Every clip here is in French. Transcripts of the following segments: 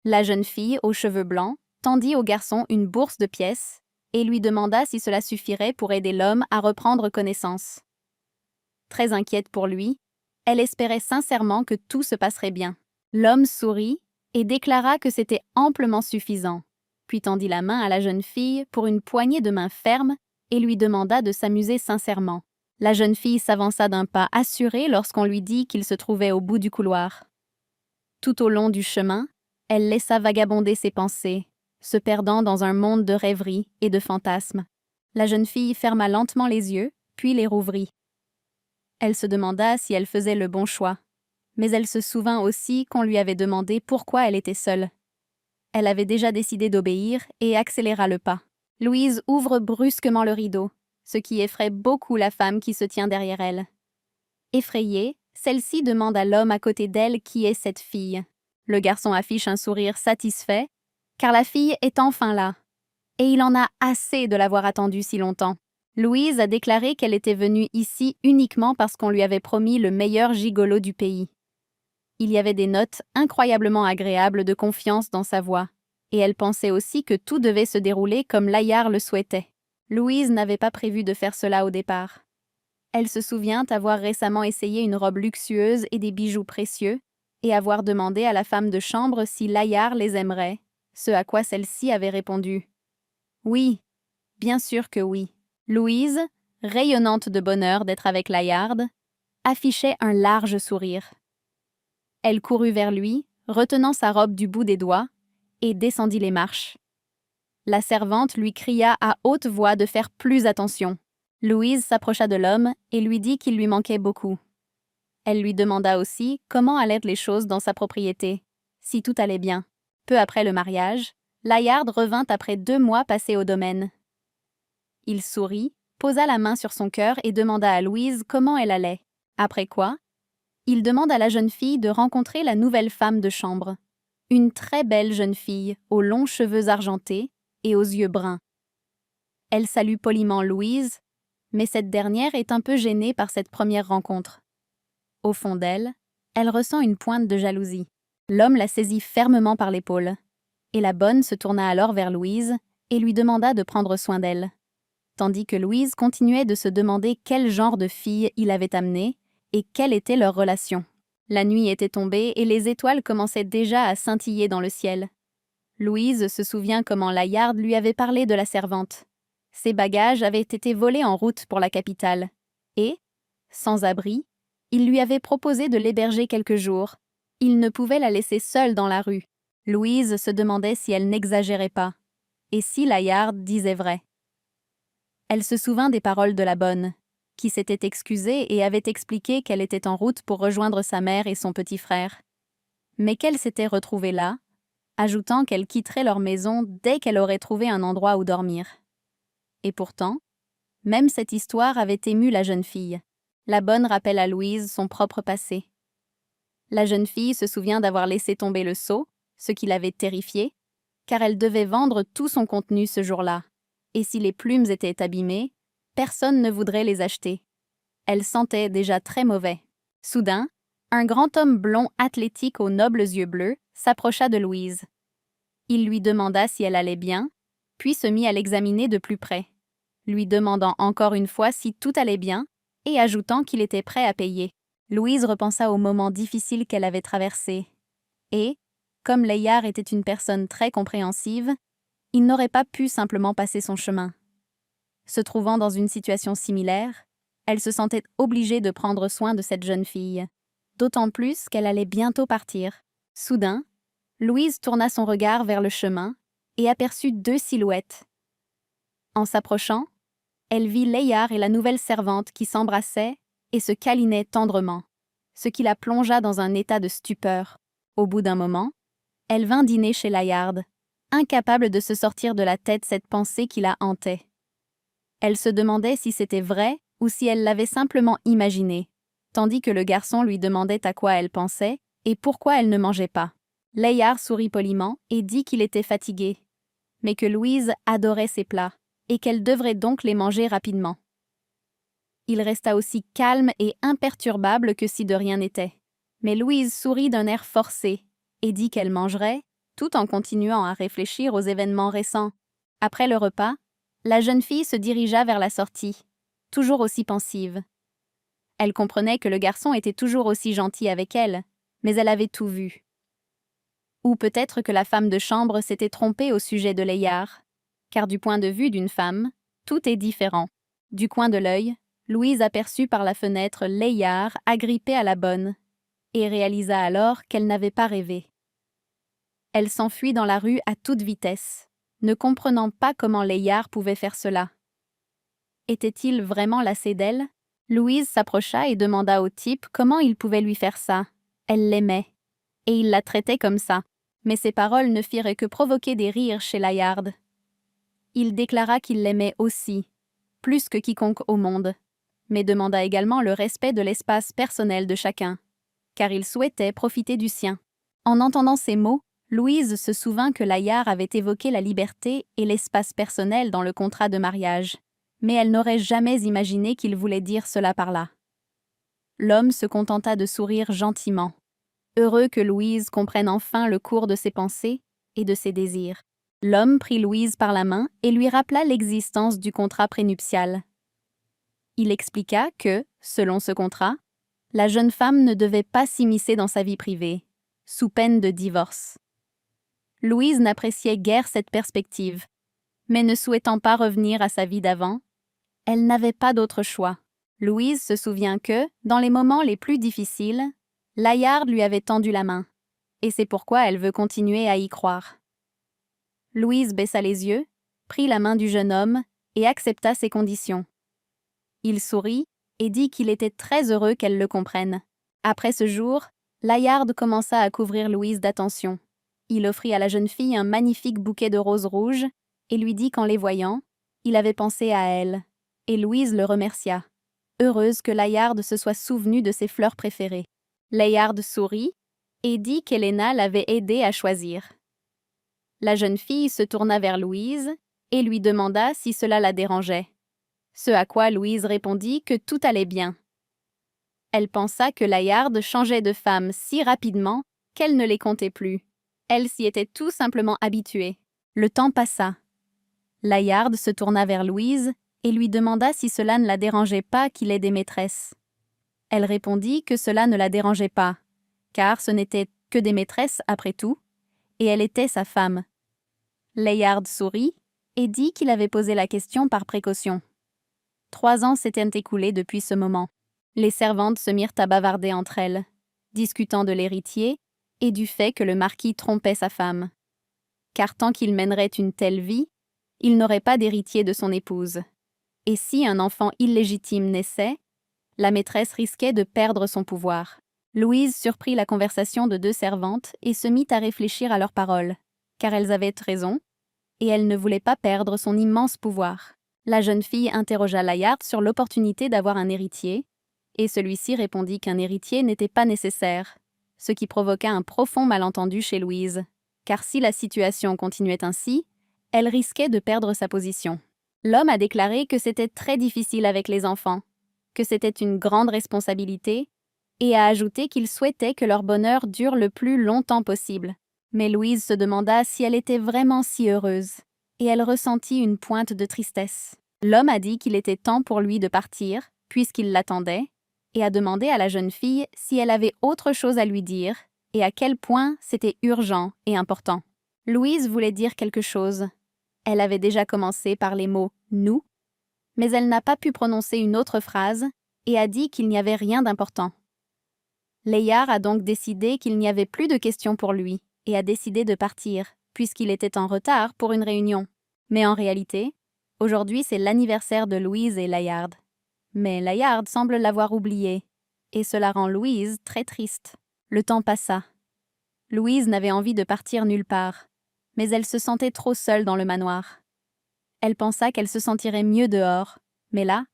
La jeune fille, aux cheveux blancs, tendit au garçon une bourse de pièces et lui demanda si cela suffirait pour aider l'homme à reprendre connaissance. Très inquiète pour lui, elle espérait sincèrement que tout se passerait bien. L'homme sourit et déclara que c'était amplement suffisant, puis tendit la main à la jeune fille pour une poignée de main ferme et lui demanda de s'amuser sincèrement. La jeune fille s'avança d'un pas assuré lorsqu'on lui dit qu'il se trouvait au bout du couloir. Tout au long du chemin, elle laissa vagabonder ses pensées, se perdant dans un monde de rêveries et de fantasmes. La jeune fille ferma lentement les yeux, puis les rouvrit. Elle se demanda si elle faisait le bon choix, mais elle se souvint aussi qu'on lui avait demandé pourquoi elle était seule. Elle avait déjà décidé d'obéir et accéléra le pas. Louise ouvre brusquement le rideau, ce qui effraie beaucoup la femme qui se tient derrière elle. Effrayée, celle-ci demande à l'homme à côté d'elle qui est cette fille. Le garçon affiche un sourire satisfait, car la fille est enfin là, et il en a assez de l'avoir attendue si longtemps. Louise a déclaré qu'elle était venue ici uniquement parce qu'on lui avait promis le meilleur gigolo du pays. Il y avait des notes incroyablement agréables de confiance dans sa voix, et elle pensait aussi que tout devait se dérouler comme Layard le souhaitait. Louise n'avait pas prévu de faire cela au départ. Elle se souvient avoir récemment essayé une robe luxueuse et des bijoux précieux, et avoir demandé à la femme de chambre si Layard les aimerait, ce à quoi celle-ci avait répondu « Oui, bien sûr que oui ». Louise, rayonnante de bonheur d'être avec Layard, affichait un large sourire. Elle courut vers lui, retenant sa robe du bout des doigts, et descendit les marches. La servante lui cria à haute voix de faire plus attention. Louise s'approcha de l'homme et lui dit qu'il lui manquait beaucoup. Elle lui demanda aussi comment allaient les choses dans sa propriété, si tout allait bien. Peu après le mariage, Layard revint après 2 mois passés au domaine. Il sourit, posa la main sur son cœur et demanda à Louise comment elle allait. Après quoi, il demande à la jeune fille de rencontrer la nouvelle femme de chambre. Une très belle jeune fille, aux longs cheveux argentés et aux yeux bruns. Elle salue poliment Louise, mais cette dernière est un peu gênée par cette première rencontre. Au fond d'elle, elle ressent une pointe de jalousie. L'homme la saisit fermement par l'épaule, et la bonne se tourna alors vers Louise et lui demanda de prendre soin d'elle, tandis que Louise continuait de se demander quel genre de fille il avait amenée et quelle était leur relation. La nuit était tombée et les étoiles commençaient déjà à scintiller dans le ciel. Louise se souvient comment Layard lui avait parlé de la servante. Ses bagages avaient été volés en route pour la capitale, et, sans abri, il lui avait proposé de l'héberger quelques jours. Il ne pouvait la laisser seule dans la rue. Louise se demandait si elle n'exagérait pas, et si Layard disait vrai. Elle se souvint des paroles de la bonne, qui s'était excusée et avait expliqué qu'elle était en route pour rejoindre sa mère et son petit frère, mais qu'elle s'était retrouvée là, ajoutant qu'elle quitterait leur maison dès qu'elle aurait trouvé un endroit où dormir. Et pourtant, même cette histoire avait ému la jeune fille. La bonne rappelle à Louise son propre passé. La jeune fille se souvient d'avoir laissé tomber le seau, ce qui l'avait terrifiée, car elle devait vendre tout son contenu ce jour-là, et si les plumes étaient abîmées, personne ne voudrait les acheter. Elle sentait déjà très mauvais. Soudain, un grand homme blond athlétique aux nobles yeux bleus s'approcha de Louise. Il lui demanda si elle allait bien, puis se mit à l'examiner de plus près, lui demandant encore une fois si tout allait bien et ajoutant qu'il était prêt à payer. Louise repensa aux moments difficiles qu'elle avait traversés et, comme Layard était une personne très compréhensive, il n'aurait pas pu simplement passer son chemin. Se trouvant dans une situation similaire, elle se sentait obligée de prendre soin de cette jeune fille, d'autant plus qu'elle allait bientôt partir. Soudain, Louise tourna son regard vers le chemin et aperçut 2 silhouettes. En s'approchant, elle vit Layard et la nouvelle servante qui s'embrassaient et se câlinaient tendrement, ce qui la plongea dans un état de stupeur. Au bout d'un moment, elle vint dîner chez Layard, incapable de se sortir de la tête cette pensée qui la hantait. Elle se demandait si c'était vrai ou si elle l'avait simplement imaginé, tandis que le garçon lui demandait à quoi elle pensait et pourquoi elle ne mangeait pas. Layard sourit poliment et dit qu'il était fatigué, mais que Louise adorait ses plats et qu'elle devrait donc les manger rapidement. Il resta aussi calme et imperturbable que si de rien n'était. Mais Louise sourit d'un air forcé et dit qu'elle mangerait, tout en continuant à réfléchir aux événements récents. Après le repas, la jeune fille se dirigea vers la sortie, toujours aussi pensive. Elle comprenait que le garçon était toujours aussi gentil avec elle, mais elle avait tout vu. Ou peut-être que la femme de chambre s'était trompée au sujet de Layard, car du point de vue d'une femme, tout est différent. Du coin de l'œil, Louise aperçut par la fenêtre Layard agrippé à la bonne, et réalisa alors qu'elle n'avait pas rêvé. Elle s'enfuit dans la rue à toute vitesse, ne comprenant pas comment Layard pouvait faire cela. Était-il vraiment lassé d'elle? Louise s'approcha et demanda au type comment il pouvait lui faire ça. Elle l'aimait, et il la traitait comme ça, mais ses paroles ne firent que provoquer des rires chez Layard. Il déclara qu'il l'aimait aussi, plus que quiconque au monde, mais demanda également le respect de l'espace personnel de chacun, car il souhaitait profiter du sien. En entendant ces mots, Louise se souvint que Layard avait évoqué la liberté et l'espace personnel dans le contrat de mariage, mais elle n'aurait jamais imaginé qu'il voulait dire cela par là. L'homme se contenta de sourire gentiment, heureux que Louise comprenne enfin le cours de ses pensées et de ses désirs. L'homme prit Louise par la main et lui rappela l'existence du contrat prénuptial. Il expliqua que, selon ce contrat, la jeune femme ne devait pas s'immiscer dans sa vie privée, sous peine de divorce. Louise n'appréciait guère cette perspective, mais ne souhaitant pas revenir à sa vie d'avant, elle n'avait pas d'autre choix. Louise se souvient que, dans les moments les plus difficiles, Layard lui avait tendu la main, et c'est pourquoi elle veut continuer à y croire. Louise baissa les yeux, prit la main du jeune homme et accepta ses conditions. Il sourit et dit qu'il était très heureux qu'elle le comprenne. Après ce jour, Layard commença à couvrir Louise d'attention. Il offrit à la jeune fille un magnifique bouquet de roses rouges et lui dit qu'en les voyant, il avait pensé à elle. Et Louise le remercia, heureuse que Layard se soit souvenu de ses fleurs préférées. Layard sourit et dit qu'Helena l'avait aidé à choisir. La jeune fille se tourna vers Louise et lui demanda si cela la dérangeait. Ce à quoi Louise répondit que tout allait bien. Elle pensa que Layard changeait de femme si rapidement qu'elle ne les comptait plus. Elle s'y était tout simplement habituée. Le temps passa. Layard se tourna vers Louise et lui demanda si cela ne la dérangeait pas qu'il ait des maîtresses. Elle répondit que cela ne la dérangeait pas, car ce n'était que des maîtresses après tout, et elle était sa femme. Layard sourit et dit qu'il avait posé la question par précaution. 3 ans s'étaient écoulés depuis ce moment. Les servantes se mirent à bavarder entre elles, discutant de l'héritier et du fait que le marquis trompait sa femme. Car tant qu'il mènerait une telle vie, il n'aurait pas d'héritier de son épouse. Et si un enfant illégitime naissait, la maîtresse risquait de perdre son pouvoir. Louise surprit la conversation de 2 servantes et se mit à réfléchir à leurs paroles, car elles avaient raison, et elle ne voulait pas perdre son immense pouvoir. La jeune fille interrogea Layard sur l'opportunité d'avoir un héritier, et celui-ci répondit qu'un héritier n'était pas nécessaire, ce qui provoqua un profond malentendu chez Louise, car si la situation continuait ainsi, elle risquait de perdre sa position. L'homme a déclaré que c'était très difficile avec les enfants, que c'était une grande responsabilité, et a ajouté qu'il souhaitait que leur bonheur dure le plus longtemps possible. Mais Louise se demanda si elle était vraiment si heureuse, et elle ressentit une pointe de tristesse. L'homme a dit qu'il était temps pour lui de partir, puisqu'il l'attendait, et a demandé à la jeune fille si elle avait autre chose à lui dire, et à quel point c'était urgent et important. Louise voulait dire quelque chose. Elle avait déjà commencé par les mots « nous », mais elle n'a pas pu prononcer une autre phrase et a dit qu'il n'y avait rien d'important. Layard a donc décidé qu'il n'y avait plus de questions pour lui et a décidé de partir, puisqu'il était en retard pour une réunion. Mais en réalité, aujourd'hui c'est l'anniversaire de Louise et Layard. Mais Layard semble l'avoir oublié, et cela rend Louise très triste. Le temps passa. Louise n'avait envie de partir nulle part, mais elle se sentait trop seule dans le manoir. Elle pensa qu'elle se sentirait mieux dehors, mais là,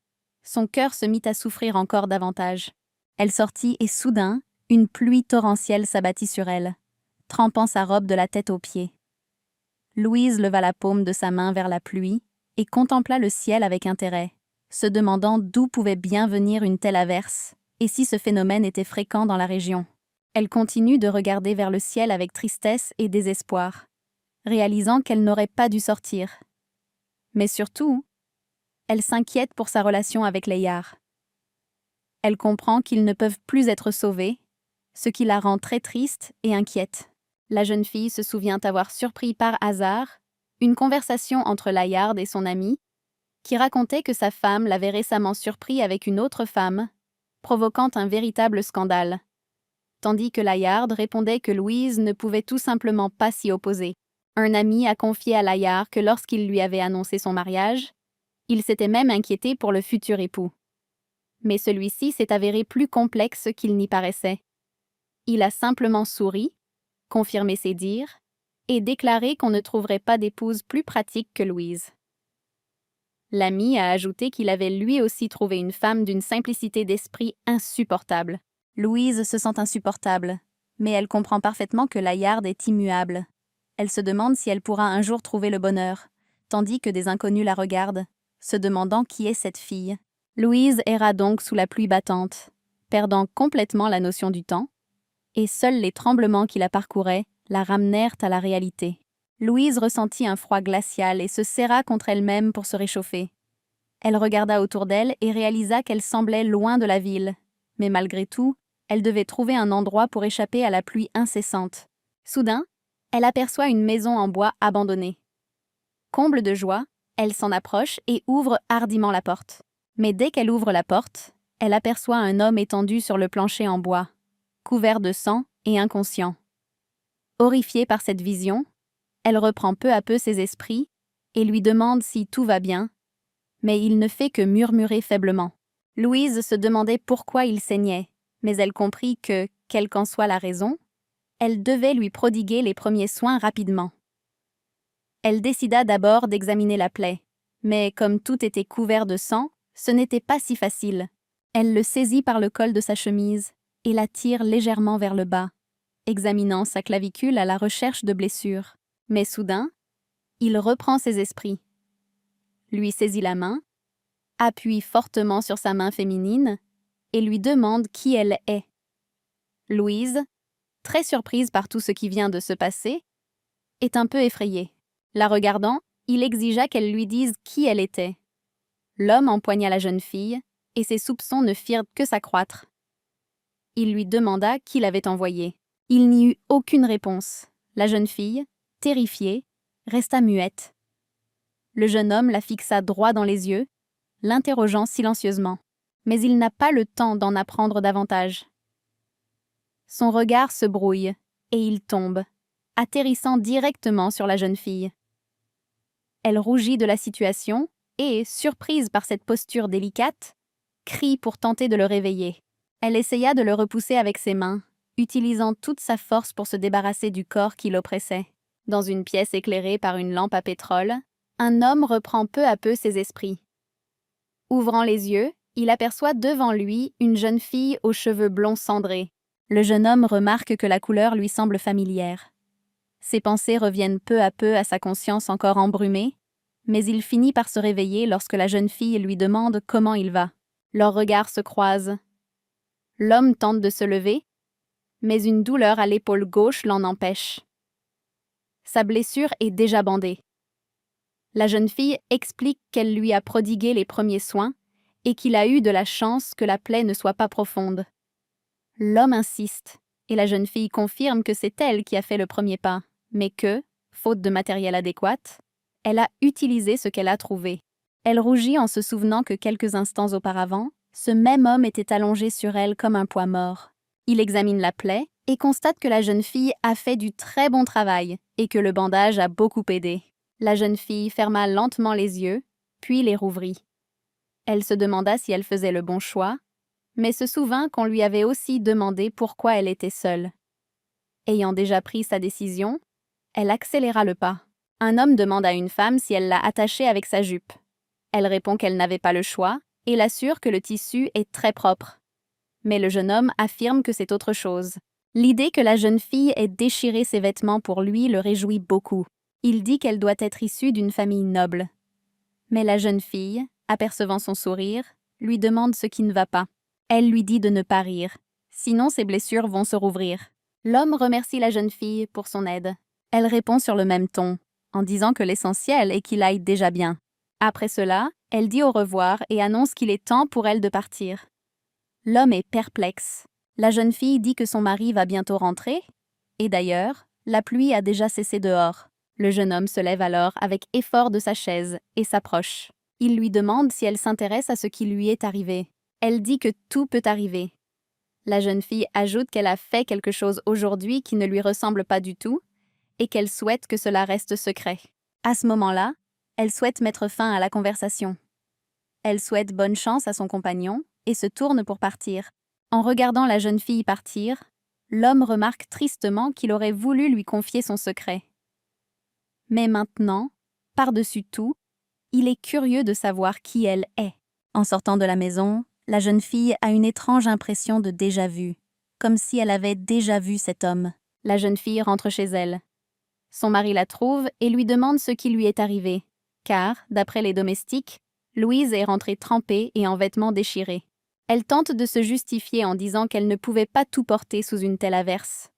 son cœur se mit à souffrir encore davantage. Elle sortit et soudain, une pluie torrentielle s'abattit sur elle, trempant sa robe de la tête aux pieds. Louise leva la paume de sa main vers la pluie et contempla le ciel avec intérêt, se demandant d'où pouvait bien venir une telle averse et si ce phénomène était fréquent dans la région. Elle continue de regarder vers le ciel avec tristesse et désespoir, réalisant qu'elle n'aurait pas dû sortir. Mais surtout, elle s'inquiète pour sa relation avec Layar. Elle comprend qu'ils ne peuvent plus être sauvés, ce qui la rend très triste et inquiète. La jeune fille se souvient avoir surpris par hasard une conversation entre Layard et son ami, qui racontait que sa femme l'avait récemment surpris avec une autre femme, provoquant un véritable scandale. Tandis que Layard répondait que Louise ne pouvait tout simplement pas s'y opposer. Un ami a confié à Layard que lorsqu'il lui avait annoncé son mariage, il s'était même inquiété pour le futur époux. Mais celui-ci s'est avéré plus complexe qu'il n'y paraissait. Il a simplement souri, confirmé ses dires, et déclaré qu'on ne trouverait pas d'épouse plus pratique que Louise. L'ami a ajouté qu'il avait lui aussi trouvé une femme d'une simplicité d'esprit insupportable. Louise se sent insupportable, mais elle comprend parfaitement que Layard est immuable. Elle se demande si elle pourra un jour trouver le bonheur, tandis que des inconnus la regardent, se demandant qui est cette fille. Louise erra donc sous la pluie battante, perdant complètement la notion du temps, et seuls les tremblements qui la parcouraient la ramenèrent à la réalité. Louise ressentit un froid glacial et se serra contre elle-même pour se réchauffer. Elle regarda autour d'elle et réalisa qu'elle semblait loin de la ville, mais malgré tout, elle devait trouver un endroit pour échapper à la pluie incessante. Soudain, elle aperçoit une maison en bois abandonnée. Comble de joie, elle s'en approche et ouvre hardiment la porte. Mais dès qu'elle ouvre la porte, elle aperçoit un homme étendu sur le plancher en bois, couvert de sang et inconscient. Horrifiée par cette vision, elle reprend peu à peu ses esprits et lui demande si tout va bien, mais il ne fait que murmurer faiblement. Louise se demandait pourquoi il saignait, mais elle comprit que, quelle qu'en soit la raison, elle devait lui prodiguer les premiers soins rapidement. Elle décida d'abord d'examiner la plaie, mais comme tout était couvert de sang, ce n'était pas si facile. Elle le saisit par le col de sa chemise et la tire légèrement vers le bas, examinant sa clavicule à la recherche de blessures. Mais soudain, il reprend ses esprits, lui saisit la main, appuie fortement sur sa main féminine et lui demande qui elle est. Louise, très surprise par tout ce qui vient de se passer, est un peu effrayée. La regardant, il exigea qu'elle lui dise qui elle était. L'homme empoigna la jeune fille, et ses soupçons ne firent que s'accroître. Il lui demanda qui l'avait envoyé. Il n'y eut aucune réponse. La jeune fille, terrifiée, resta muette. Le jeune homme la fixa droit dans les yeux, l'interrogeant silencieusement. Mais il n'a pas le temps d'en apprendre davantage. Son regard se brouille, et il tombe, atterrissant directement sur la jeune fille. Elle rougit de la situation et, surprise par cette posture délicate, crie pour tenter de le réveiller. Elle essaya de le repousser avec ses mains, utilisant toute sa force pour se débarrasser du corps qui l'oppressait. Dans une pièce éclairée par une lampe à pétrole, un homme reprend peu à peu ses esprits. Ouvrant les yeux, il aperçoit devant lui une jeune fille aux cheveux blonds cendrés. Le jeune homme remarque que la couleur lui semble familière. Ses pensées reviennent peu à peu à sa conscience encore embrumée, mais il finit par se réveiller lorsque la jeune fille lui demande comment il va. Leurs regards se croisent. L'homme tente de se lever, mais une douleur à l'épaule gauche l'en empêche. Sa blessure est déjà bandée. La jeune fille explique qu'elle lui a prodigué les premiers soins et qu'il a eu de la chance que la plaie ne soit pas profonde. L'homme insiste, et la jeune fille confirme que c'est elle qui a fait le premier pas, mais que, faute de matériel adéquat, elle a utilisé ce qu'elle a trouvé. Elle rougit en se souvenant que quelques instants auparavant, ce même homme était allongé sur elle comme un poids mort. Il examine la plaie et constate que la jeune fille a fait du très bon travail et que le bandage a beaucoup aidé. La jeune fille ferma lentement les yeux, puis les rouvrit. Elle se demanda si elle faisait le bon choix, mais se souvint qu'on lui avait aussi demandé pourquoi elle était seule. Ayant déjà pris sa décision, elle accéléra le pas. Un homme demande à une femme si elle l'a attachée avec sa jupe. Elle répond qu'elle n'avait pas le choix et l'assure que le tissu est très propre. Mais le jeune homme affirme que c'est autre chose. L'idée que la jeune fille ait déchiré ses vêtements pour lui le réjouit beaucoup. Il dit qu'elle doit être issue d'une famille noble. Mais la jeune fille, apercevant son sourire, lui demande ce qui ne va pas. Elle lui dit de ne pas rire. sinon ses blessures vont se rouvrir. L'homme remercie la jeune fille pour son aide. Elle répond sur le même ton, en disant que l'essentiel est qu'il aille déjà bien. Après cela, elle dit au revoir et annonce qu'il est temps pour elle de partir. L'homme est perplexe. La jeune fille dit que son mari va bientôt rentrer. Et d'ailleurs, la pluie a déjà cessé dehors. Le jeune homme se lève alors avec effort de sa chaise et s'approche. Il lui demande si elle s'intéresse à ce qui lui est arrivé. Elle dit que tout peut arriver. La jeune fille ajoute qu'elle a fait quelque chose aujourd'hui qui ne lui ressemble pas du tout et qu'elle souhaite que cela reste secret. À ce moment-là, elle souhaite mettre fin à la conversation. Elle souhaite bonne chance à son compagnon et se tourne pour partir. En regardant la jeune fille partir, l'homme remarque tristement qu'il aurait voulu lui confier son secret. Mais maintenant, par-dessus tout, il est curieux de savoir qui elle est. En sortant de la maison, la jeune fille a une étrange impression de déjà-vu, comme si elle avait déjà vu cet homme. La jeune fille rentre chez elle. Son mari la trouve et lui demande ce qui lui est arrivé, car, d'après les domestiques, Louise est rentrée trempée et en vêtements déchirés. Elle tente de se justifier en disant qu'elle ne pouvait pas tout porter sous une telle averse.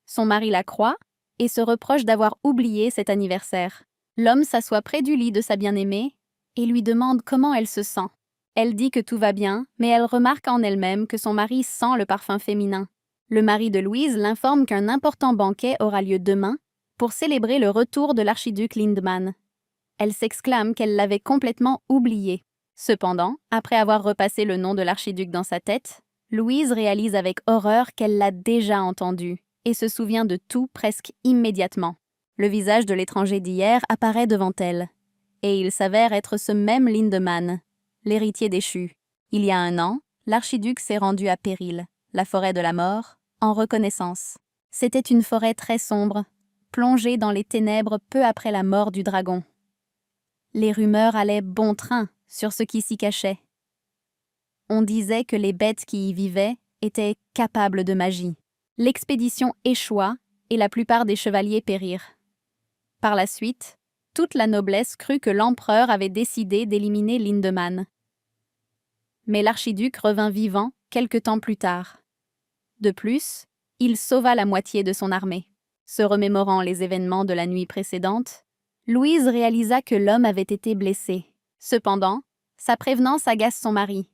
Son mari la croit et se reproche d'avoir oublié cet anniversaire. L'homme s'assoit près du lit de sa bien-aimée et lui demande comment elle se sent. Elle dit que tout va bien, mais elle remarque en elle-même que son mari sent le parfum féminin. Le mari de Louise l'informe qu'un important banquet aura lieu demain pour célébrer le retour de l'archiduc Lindemann. Elle s'exclame qu'elle l'avait complètement oublié. Cependant, après avoir repassé le nom de l'archiduc dans sa tête, Louise réalise avec horreur qu'elle l'a déjà entendu et se souvient de tout presque immédiatement. Le visage de l'étranger d'hier apparaît devant elle, et il s'avère être ce même Lindemann, l'héritier déchu. Il y a 1 an, l'archiduc s'est rendu à Péril, la forêt de la mort, en reconnaissance. C'était une forêt très sombre, plongée dans les ténèbres peu après la mort du dragon. Les rumeurs allaient bon train sur ce qui s'y cachait. On disait que les bêtes qui y vivaient étaient capables de magie. L'expédition échoua et la plupart des chevaliers périrent. Par la suite, toute la noblesse crut que l'empereur avait décidé d'éliminer Lindemann. Mais l'archiduc revint vivant quelque temps plus tard. De plus, il sauva la moitié de son armée. Se remémorant les événements de la nuit précédente, Louise réalisa que l'homme avait été blessé. Cependant, sa prévenance agace son mari.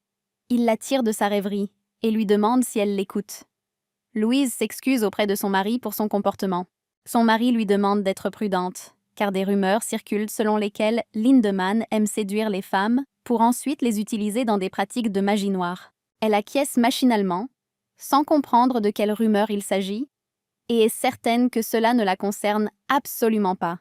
Il la tire de sa rêverie et lui demande si elle l'écoute. Louise s'excuse auprès de son mari pour son comportement. Son mari lui demande d'être prudente, car des rumeurs circulent selon lesquelles Lindemann aime séduire les femmes pour ensuite les utiliser dans des pratiques de magie noire. Elle acquiesce machinalement, sans comprendre de quelle rumeur il s'agit, et est certaine que cela ne la concerne absolument pas,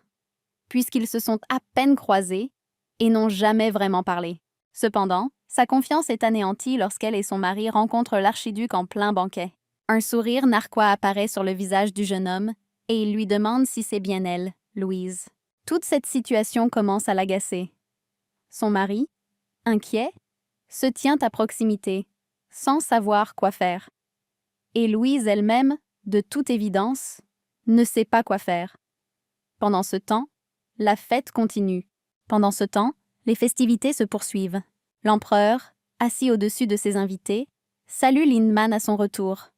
puisqu'ils se sont à peine croisés et n'ont jamais vraiment parlé. Cependant, sa confiance est anéantie lorsqu'elle et son mari rencontrent l'archiduc en plein banquet. Un sourire narquois apparaît sur le visage du jeune homme et il lui demande si c'est bien elle, Louise. Toute cette situation commence à l'agacer. Son mari, inquiet, se tient à proximité, sans savoir quoi faire. Et Louise elle-même, de toute évidence, ne sait pas quoi faire. Pendant ce temps, la fête continue. Pendant ce temps, les festivités se poursuivent. L'empereur, assis au-dessus de ses invités, salue Lindemann à son retour.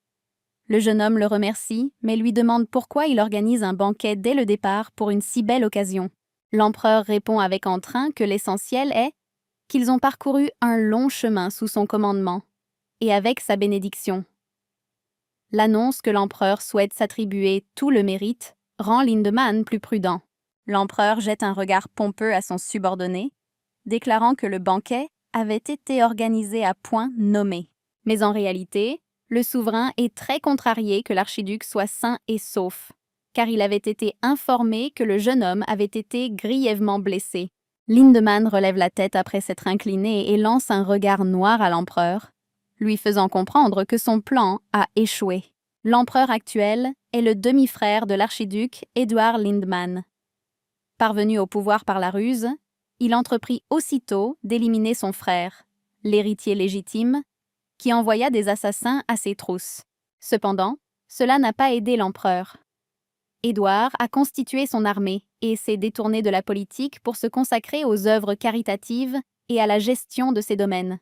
Le jeune homme le remercie, mais lui demande pourquoi il organise un banquet dès le départ pour une si belle occasion. L'empereur répond avec entrain que l'essentiel est qu'ils ont parcouru un long chemin sous son commandement, et avec sa bénédiction. L'annonce que l'empereur souhaite s'attribuer tout le mérite rend Lindemann plus prudent. L'empereur jette un regard pompeux à son subordonné, déclarant que le banquet avait été organisé à point nommé. Mais en réalité, le souverain est très contrarié que l'archiduc soit sain et sauf, car il avait été informé que le jeune homme avait été grièvement blessé. Lindemann relève la tête après s'être incliné et lance un regard noir à l'empereur, lui faisant comprendre que son plan a échoué. L'empereur actuel est le demi-frère de l'archiduc Édouard Lindemann. Parvenu au pouvoir par la ruse, il entreprit aussitôt d'éliminer son frère, l'héritier légitime, qui envoya des assassins à ses trousses. Cependant, cela n'a pas aidé l'empereur. Édouard a constitué son armée et s'est détourné de la politique pour se consacrer aux œuvres caritatives et à la gestion de ses domaines.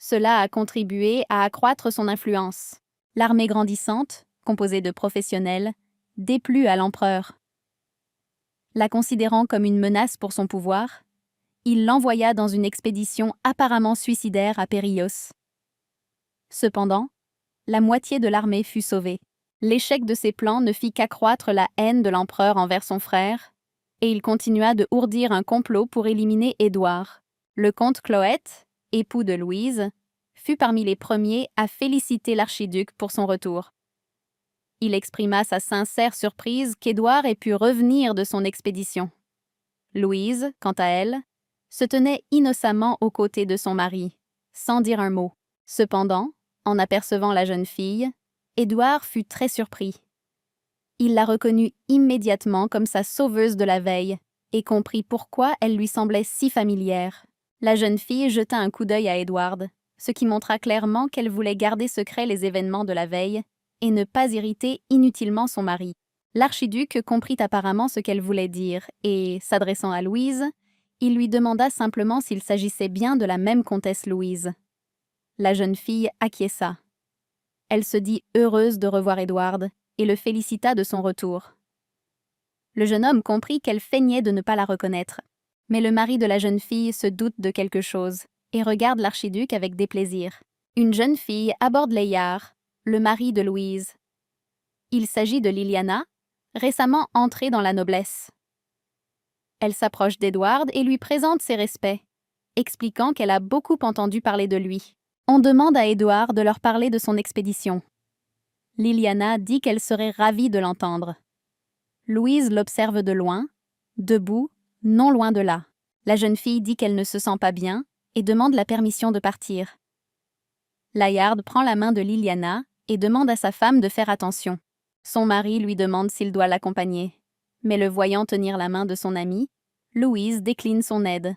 Cela a contribué à accroître son influence. L'armée grandissante, composée de professionnels, déplut à l'empereur. La considérant comme une menace pour son pouvoir, il l'envoya dans une expédition apparemment suicidaire à Périos. Cependant, la moitié de l'armée fut sauvée. L'échec de ses plans ne fit qu'accroître la haine de l'empereur envers son frère, et il continua de ourdir un complot pour éliminer Édouard. Le comte Cloët, époux de Louise, fut parmi les premiers à féliciter l'archiduc pour son retour. Il exprima sa sincère surprise qu'Édouard ait pu revenir de son expédition. Louise, quant à elle, se tenait innocemment aux côtés de son mari, sans dire un mot. Cependant, en apercevant la jeune fille, Édouard fut très surpris. Il la reconnut immédiatement comme sa sauveuse de la veille et comprit pourquoi elle lui semblait si familière. La jeune fille jeta un coup d'œil à Édouard, ce qui montra clairement qu'elle voulait garder secret les événements de la veille et ne pas irriter inutilement son mari. L'archiduc comprit apparemment ce qu'elle voulait dire et, s'adressant à Louise, il lui demanda simplement s'il s'agissait bien de la même comtesse Louise. La jeune fille acquiesça. Elle se dit heureuse de revoir Édouard et le félicita de son retour. Le jeune homme comprit qu'elle feignait de ne pas la reconnaître, mais le mari de la jeune fille se doute de quelque chose et regarde l'archiduc avec déplaisir. Une jeune fille aborde Layard, le mari de Louise. Il s'agit de Liliana, récemment entrée dans la noblesse. Elle s'approche d'Édouard et lui présente ses respects, expliquant qu'elle a beaucoup entendu parler de lui. On demande à Édouard de leur parler de son expédition. Liliana dit qu'elle serait ravie de l'entendre. Louise l'observe de loin, debout, non loin de là. La jeune fille dit qu'elle ne se sent pas bien et demande la permission de partir. Layard prend la main de Liliana et demande à sa femme de faire attention. Son mari lui demande s'il doit l'accompagner. Mais le voyant tenir la main de son amie, Louise décline son aide.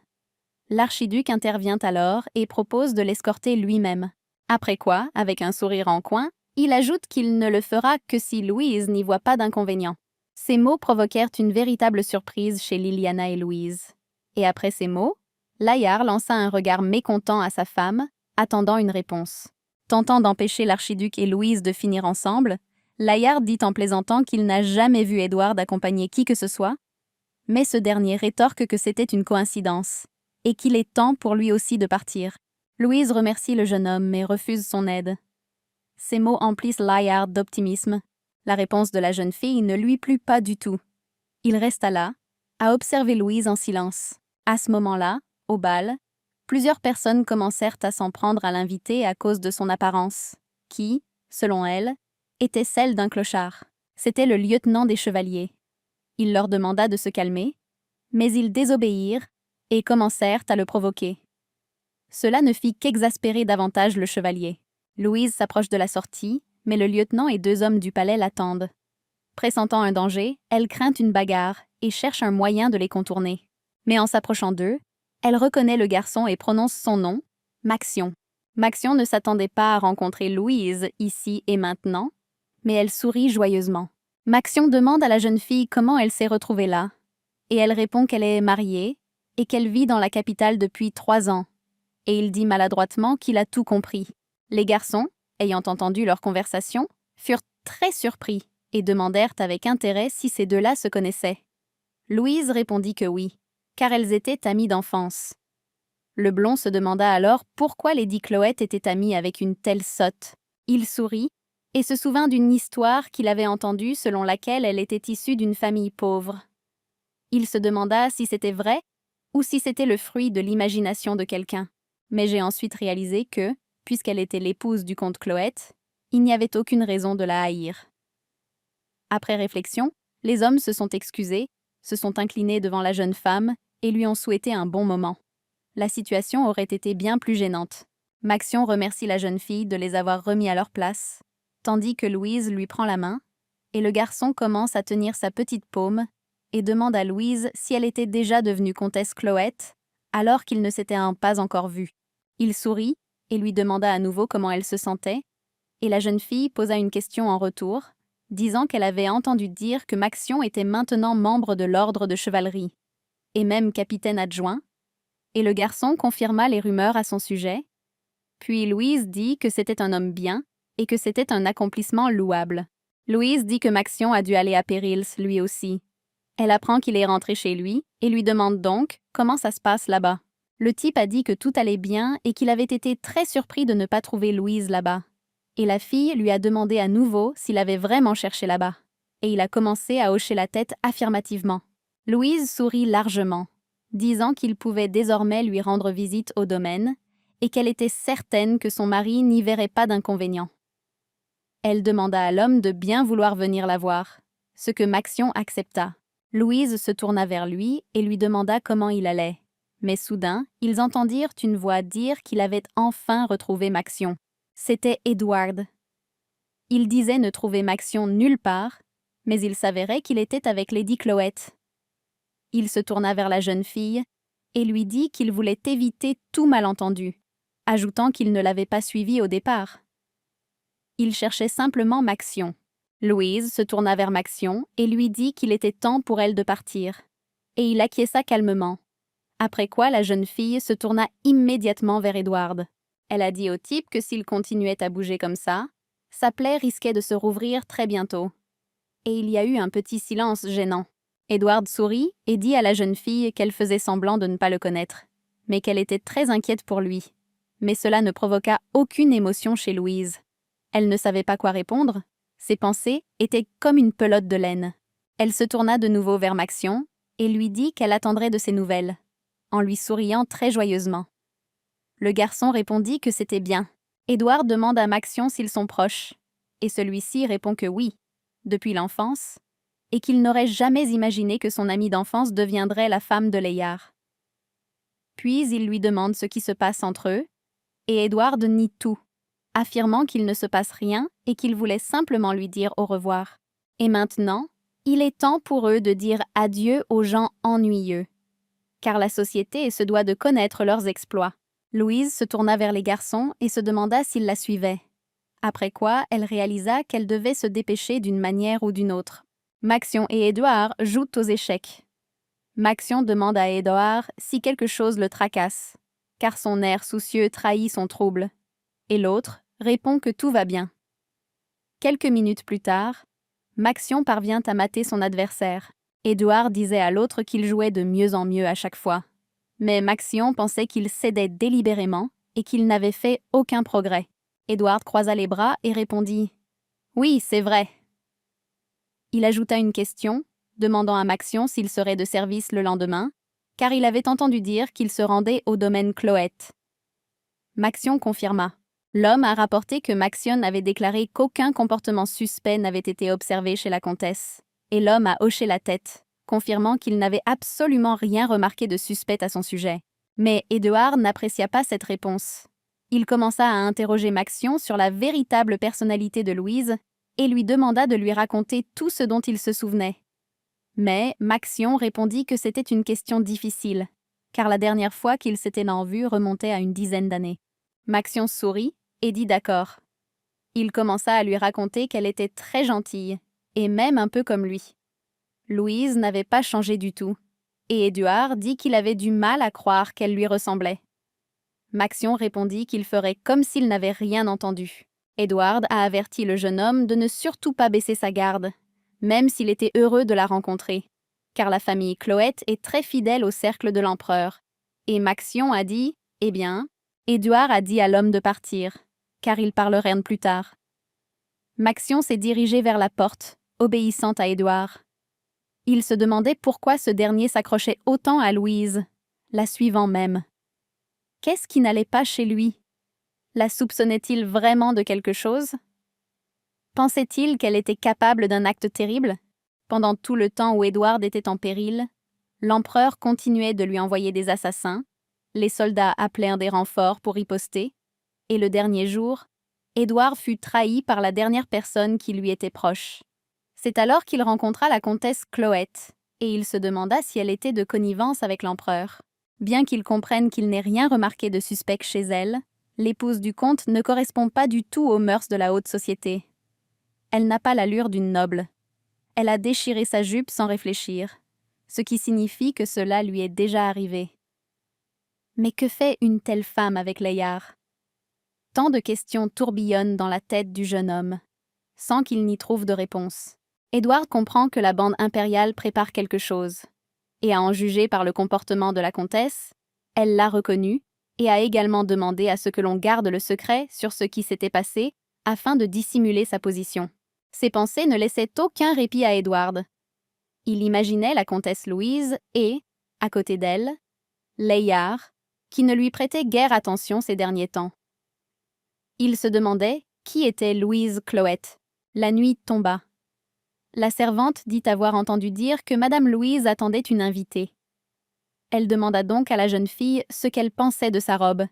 L'archiduc intervient alors et propose de l'escorter lui-même. Après quoi, avec un sourire en coin, il ajoute qu'il ne le fera que si Louise n'y voit pas d'inconvénient. Ces mots provoquèrent une véritable surprise chez Liliana et Louise. Et après ces mots, Layard lança un regard mécontent à sa femme, attendant une réponse. Tentant d'empêcher l'archiduc et Louise de finir ensemble, Layard dit en plaisantant qu'il n'a jamais vu Édouard accompagner qui que ce soit, mais ce dernier rétorque que c'était une coïncidence, et qu'il est temps pour lui aussi de partir. Louise remercie le jeune homme mais refuse son aide. Ces mots emplissent Layard d'optimisme. La réponse de la jeune fille ne lui plut pas du tout. Il resta là, à observer Louise en silence. À ce moment-là, au bal, plusieurs personnes commencèrent à s'en prendre à l'invité à cause de son apparence, qui, selon elle, était celle d'un clochard. C'était le lieutenant des chevaliers. Il leur demanda de se calmer, mais ils désobéirent et commencèrent à le provoquer. Cela ne fit qu'exaspérer davantage le chevalier. Louise s'approche de la sortie, mais le lieutenant et 2 hommes du palais l'attendent. Pressentant un danger, elle craint une bagarre et cherche un moyen de les contourner. Mais en s'approchant d'eux, elle reconnaît le garçon et prononce son nom, Maxion. Maxion ne s'attendait pas à rencontrer Louise ici et maintenant, mais elle sourit joyeusement. Maxion demande à la jeune fille comment elle s'est retrouvée là, et elle répond qu'elle est mariée et qu'elle vit dans la capitale depuis 3 ans. Et il dit maladroitement qu'il a tout compris. Les garçons, ayant entendu leur conversation, furent très surpris et demandèrent avec intérêt si ces deux-là se connaissaient. Louise répondit que oui, car elles étaient amies d'enfance. Le blond se demanda alors pourquoi lady Cloët était amie avec une telle sotte. Il sourit et se souvint d'une histoire qu'il avait entendue selon laquelle elle était issue d'une famille pauvre. Il se demanda si c'était vrai ou si c'était le fruit de l'imagination de quelqu'un. Mais j'ai ensuite réalisé que, puisqu'elle était l'épouse du comte Cloët, il n'y avait aucune raison de la haïr. Après réflexion, les hommes se sont excusés, se sont inclinés devant la jeune femme et lui ont souhaité un bon moment. La situation aurait été bien plus gênante. Maxion remercie la jeune fille de les avoir remis à leur place, tandis que Louise lui prend la main, et le garçon commence à tenir sa petite paume et demande à Louise si elle était déjà devenue comtesse Cloët, alors qu'ils ne s'étaient pas encore vus. Il sourit et lui demanda à nouveau comment elle se sentait, et la jeune fille posa une question en retour, disant qu'elle avait entendu dire que Maxion était maintenant membre de l'ordre de chevalerie, et même capitaine adjoint, et le garçon confirma les rumeurs à son sujet, Puis Louise dit que c'était un homme bien et que c'était un accomplissement louable. Louise dit que Maxion a dû aller à Périls lui aussi. Elle apprend qu'il est rentré chez lui et lui demande donc comment ça se passe là-bas. Le type a dit que tout allait bien et qu'il avait été très surpris de ne pas trouver Louise là-bas. Et la fille lui a demandé à nouveau s'il avait vraiment cherché là-bas. Et il a commencé à hocher la tête affirmativement. Louise sourit largement, disant qu'il pouvait désormais lui rendre visite au domaine et qu'elle était certaine que son mari n'y verrait pas d'inconvénient. Elle demanda à l'homme de bien vouloir venir la voir, ce que Maxion accepta. Louise se tourna vers lui et lui demanda comment il allait. Mais soudain, ils entendirent une voix dire qu'il avait enfin retrouvé Maxion. C'était Édouard. Il disait ne trouver Maxion nulle part, mais il s'avérait qu'il était avec Lady Chloette. Il se tourna vers la jeune fille et lui dit qu'il voulait éviter tout malentendu, ajoutant qu'il ne l'avait pas suivi au départ. Il cherchait simplement Maxion. Louise se tourna vers Maxion et lui dit qu'il était temps pour elle de partir. Et il acquiesça calmement. Après quoi, la jeune fille se tourna immédiatement vers Édouard. Elle a dit au type que s'il continuait à bouger comme ça, sa plaie risquait de se rouvrir très bientôt. Et il y a eu un petit silence gênant. Édouard sourit et dit à la jeune fille qu'elle faisait semblant de ne pas le connaître, mais qu'elle était très inquiète pour lui. Mais cela ne provoqua aucune émotion chez Louise. Elle ne savait pas quoi répondre. Ses pensées étaient comme une pelote de laine. Elle se tourna de nouveau vers Maxion et lui dit qu'elle attendrait de ses nouvelles, en lui souriant très joyeusement. Le garçon répondit que c'était bien. Édouard demande à Maxion s'ils sont proches, et celui-ci répond que oui, depuis l'enfance, et qu'il n'aurait jamais imaginé que son amie d'enfance deviendrait la femme de Layard. Puis il lui demande ce qui se passe entre eux, et Édouard nie tout, affirmant qu'il ne se passe rien et qu'il voulait simplement lui dire au revoir. Et maintenant, il est temps pour eux de dire adieu aux gens ennuyeux, car la société se doit de connaître leurs exploits. Louise se tourna vers les garçons et se demanda s'ils la suivaient. Après quoi, elle réalisa qu'elle devait se dépêcher d'une manière ou d'une autre. Maxion et Édouard jouent aux échecs. Maxion demande à Édouard si quelque chose le tracasse, car son air soucieux trahit son trouble, et l'autre répond que tout va bien. Quelques minutes plus tard, Maxion parvient à mater son adversaire. Édouard disait à l'autre qu'il jouait de mieux en mieux à chaque fois. Mais Maxion pensait qu'il cédait délibérément et qu'il n'avait fait aucun progrès. Édouard croisa les bras et répondit « Oui, c'est vrai ». Il ajouta une question, demandant à Maxion s'il serait de service le lendemain, car il avait entendu dire qu'il se rendait au domaine Chloette. Maxion confirma. L'homme a rapporté que Maxion avait déclaré qu'aucun comportement suspect n'avait été observé chez la comtesse, et l'homme a hoché la tête, confirmant qu'il n'avait absolument rien remarqué de suspect à son sujet. Mais Édouard n'apprécia pas cette réponse. Il commença à interroger Maxion sur la véritable personnalité de Louise et lui demanda de lui raconter tout ce dont il se souvenait. Mais Maxion répondit que c'était une question difficile, car la dernière fois qu'ils s'étaient en vue remontait à une dizaine d'années. Maxion sourit et dit d'accord. Il commença à lui raconter qu'elle était très gentille, et même un peu comme lui. Louise n'avait pas changé du tout, et Édouard dit qu'il avait du mal à croire qu'elle lui ressemblait. Maxion répondit qu'il ferait comme s'il n'avait rien entendu. Édouard a averti le jeune homme de ne surtout pas baisser sa garde, même s'il était heureux de la rencontrer, car la famille Chloette est très fidèle au cercle de l'empereur. Et Maxion a dit « Eh bien », Édouard a dit à l'homme de partir, car ils parleraient plus tard. Maxion s'est dirigé vers la porte, obéissant à Édouard. Il se demandait pourquoi ce dernier s'accrochait autant à Louise, la suivant même. Qu'est-ce qui n'allait pas chez lui? La soupçonnait-il vraiment de quelque chose? Pensait-il qu'elle était capable d'un acte terrible? Pendant tout le temps où Édouard était en péril, l'empereur continuait de lui envoyer des assassins, les soldats appelèrent des renforts pour riposter, et le dernier jour, Édouard fut trahi par la dernière personne qui lui était proche. C'est alors qu'il rencontra la comtesse Chloette, et il se demanda si elle était de connivence avec l'empereur. Bien qu'il comprenne qu'il n'ait rien remarqué de suspect chez elle, l'épouse du comte ne correspond pas du tout aux mœurs de la haute société. Elle n'a pas l'allure d'une noble. Elle a déchiré sa jupe sans réfléchir, ce qui signifie que cela lui est déjà arrivé. Mais que fait une telle femme avec Layard? Tant de questions tourbillonnent dans la tête du jeune homme, sans qu'il n'y trouve de réponse. Edward comprend que la bande impériale prépare quelque chose, et à en juger par le comportement de la comtesse, elle l'a reconnu et a également demandé à ce que l'on garde le secret sur ce qui s'était passé afin de dissimuler sa position. Ses pensées ne laissaient aucun répit à Edward. Il imaginait la comtesse Louise et, à côté d'elle, Layard, qui ne lui prêtait guère attention ces derniers temps. Il se demandait qui était Louise Cloet. La nuit tomba. La servante dit avoir entendu dire que Madame Louise attendait une invitée. Elle demanda donc à la jeune fille ce qu'elle pensait de sa robe,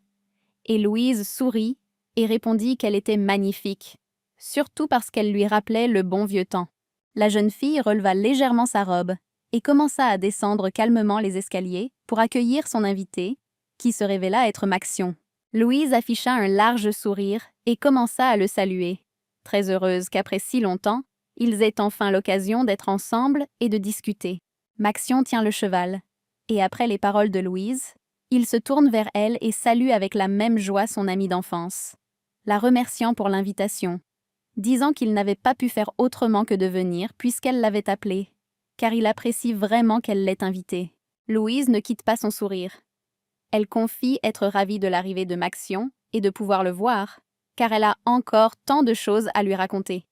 et Louise sourit et répondit qu'elle était magnifique, surtout parce qu'elle lui rappelait le bon vieux temps. La jeune fille releva légèrement sa robe et commença à descendre calmement les escaliers pour accueillir son invité, qui se révéla être Maxion. Louise afficha un large sourire et commença à le saluer, très heureuse qu'après si longtemps, ils aient enfin l'occasion d'être ensemble et de discuter. Maxion tient le cheval, et après les paroles de Louise, il se tourne vers elle et salue avec la même joie son amie d'enfance, la remerciant pour l'invitation, disant qu'il n'avait pas pu faire autrement que de venir puisqu'elle l'avait appelé, car il apprécie vraiment qu'elle l'ait invitée. Louise ne quitte pas son sourire. Elle confie être ravie de l'arrivée de Maxion et de pouvoir le voir, car elle a encore tant de choses à lui raconter.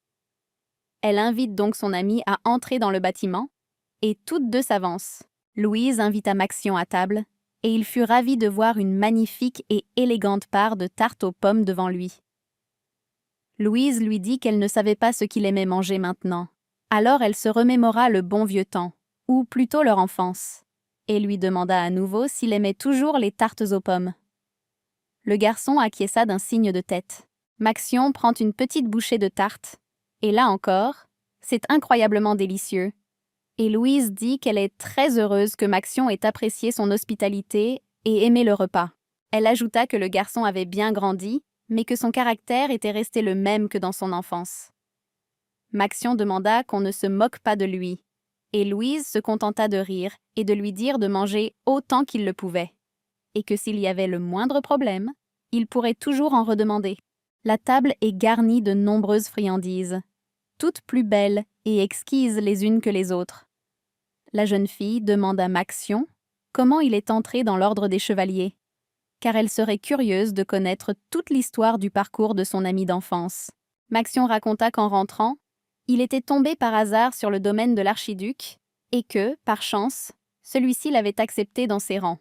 Elle invite donc son amie à entrer dans le bâtiment, et toutes deux s'avancent. Louise invita Maxion à table, et il fut ravi de voir une magnifique et élégante part de tarte aux pommes devant lui. Louise lui dit qu'elle ne savait pas ce qu'il aimait manger maintenant. Alors elle se remémora le bon vieux temps, ou plutôt leur enfance, et lui demanda à nouveau s'il aimait toujours les tartes aux pommes. Le garçon acquiesça d'un signe de tête. Maxion prend une petite bouchée de tarte, et là encore, c'est incroyablement délicieux. Et Louise dit qu'elle est très heureuse que Maxion ait apprécié son hospitalité et aimé le repas. Elle ajouta que le garçon avait bien grandi, mais que son caractère était resté le même que dans son enfance. Maxion demanda qu'on ne se moque pas de lui, et Louise se contenta de rire et de lui dire de manger autant qu'il le pouvait, et que s'il y avait le moindre problème, il pourrait toujours en redemander. La table est garnie de nombreuses friandises, toutes plus belles et exquises les unes que les autres. La jeune fille demande à Maxion comment il est entré dans l'ordre des chevaliers, car elle serait curieuse de connaître toute l'histoire du parcours de son ami d'enfance. Maxion raconta qu'en rentrant, il était tombé par hasard sur le domaine de l'archiduc et que, par chance, celui-ci l'avait accepté dans ses rangs.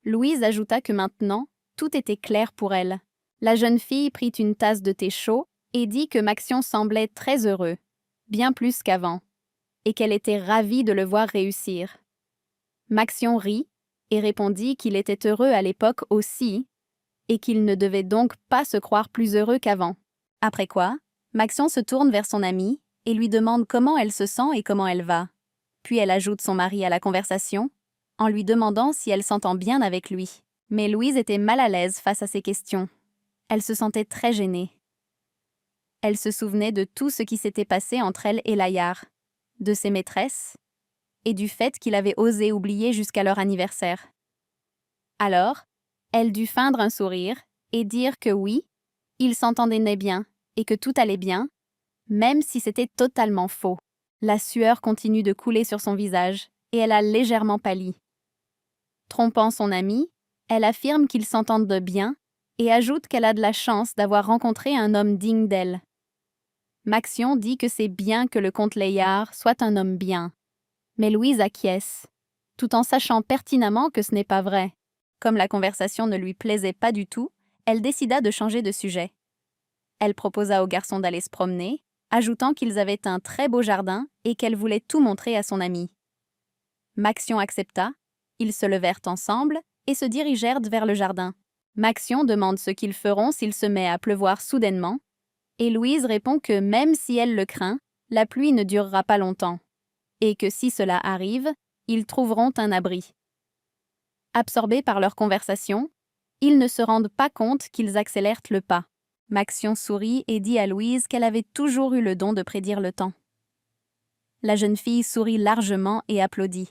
Louise ajouta que maintenant, tout était clair pour elle. La jeune fille prit une tasse de thé chaud et dit que Maxion semblait très heureux, bien plus qu'avant, et qu'elle était ravie de le voir réussir. Maxion rit et répondit qu'il était heureux à l'époque aussi, et qu'il ne devait donc pas se croire plus heureux qu'avant. Après quoi, Maxion se tourne vers son amie et lui demande comment elle se sent et comment elle va. Puis elle ajoute son mari à la conversation, en lui demandant si elle s'entend bien avec lui. Mais Louise était mal à l'aise face à ces questions. Elle se sentait très gênée. Elle se souvenait de tout ce qui s'était passé entre elle et Layard, de ses maîtresses, et du fait qu'il avait osé oublier jusqu'à leur anniversaire. Alors, elle dut feindre un sourire et dire que oui, ils s'entendaient bien et que tout allait bien, même si c'était totalement faux. La sueur continue de couler sur son visage et elle a légèrement pâli. Trompant son amie, elle affirme qu'ils s'entendent bien et ajoute qu'elle a de la chance d'avoir rencontré un homme digne d'elle. Maxion dit que c'est bien que le comte Layard soit un homme bien, mais Louise acquiesce, tout en sachant pertinemment que ce n'est pas vrai. Comme la conversation ne lui plaisait pas du tout, elle décida de changer de sujet. Elle proposa au garçon d'aller se promener, ajoutant qu'ils avaient un très beau jardin et qu'elle voulait tout montrer à son ami. Maxion accepta, ils se levèrent ensemble et se dirigèrent vers le jardin. Maxion demande ce qu'ils feront s'il se met à pleuvoir soudainement, et Louise répond que même si elle le craint, la pluie ne durera pas longtemps, et que si cela arrive, ils trouveront un abri. Absorbés par leur conversation, ils ne se rendent pas compte qu'ils accélèrent le pas. Maxion sourit et dit à Louise qu'elle avait toujours eu le don de prédire le temps. La jeune fille sourit largement et applaudit.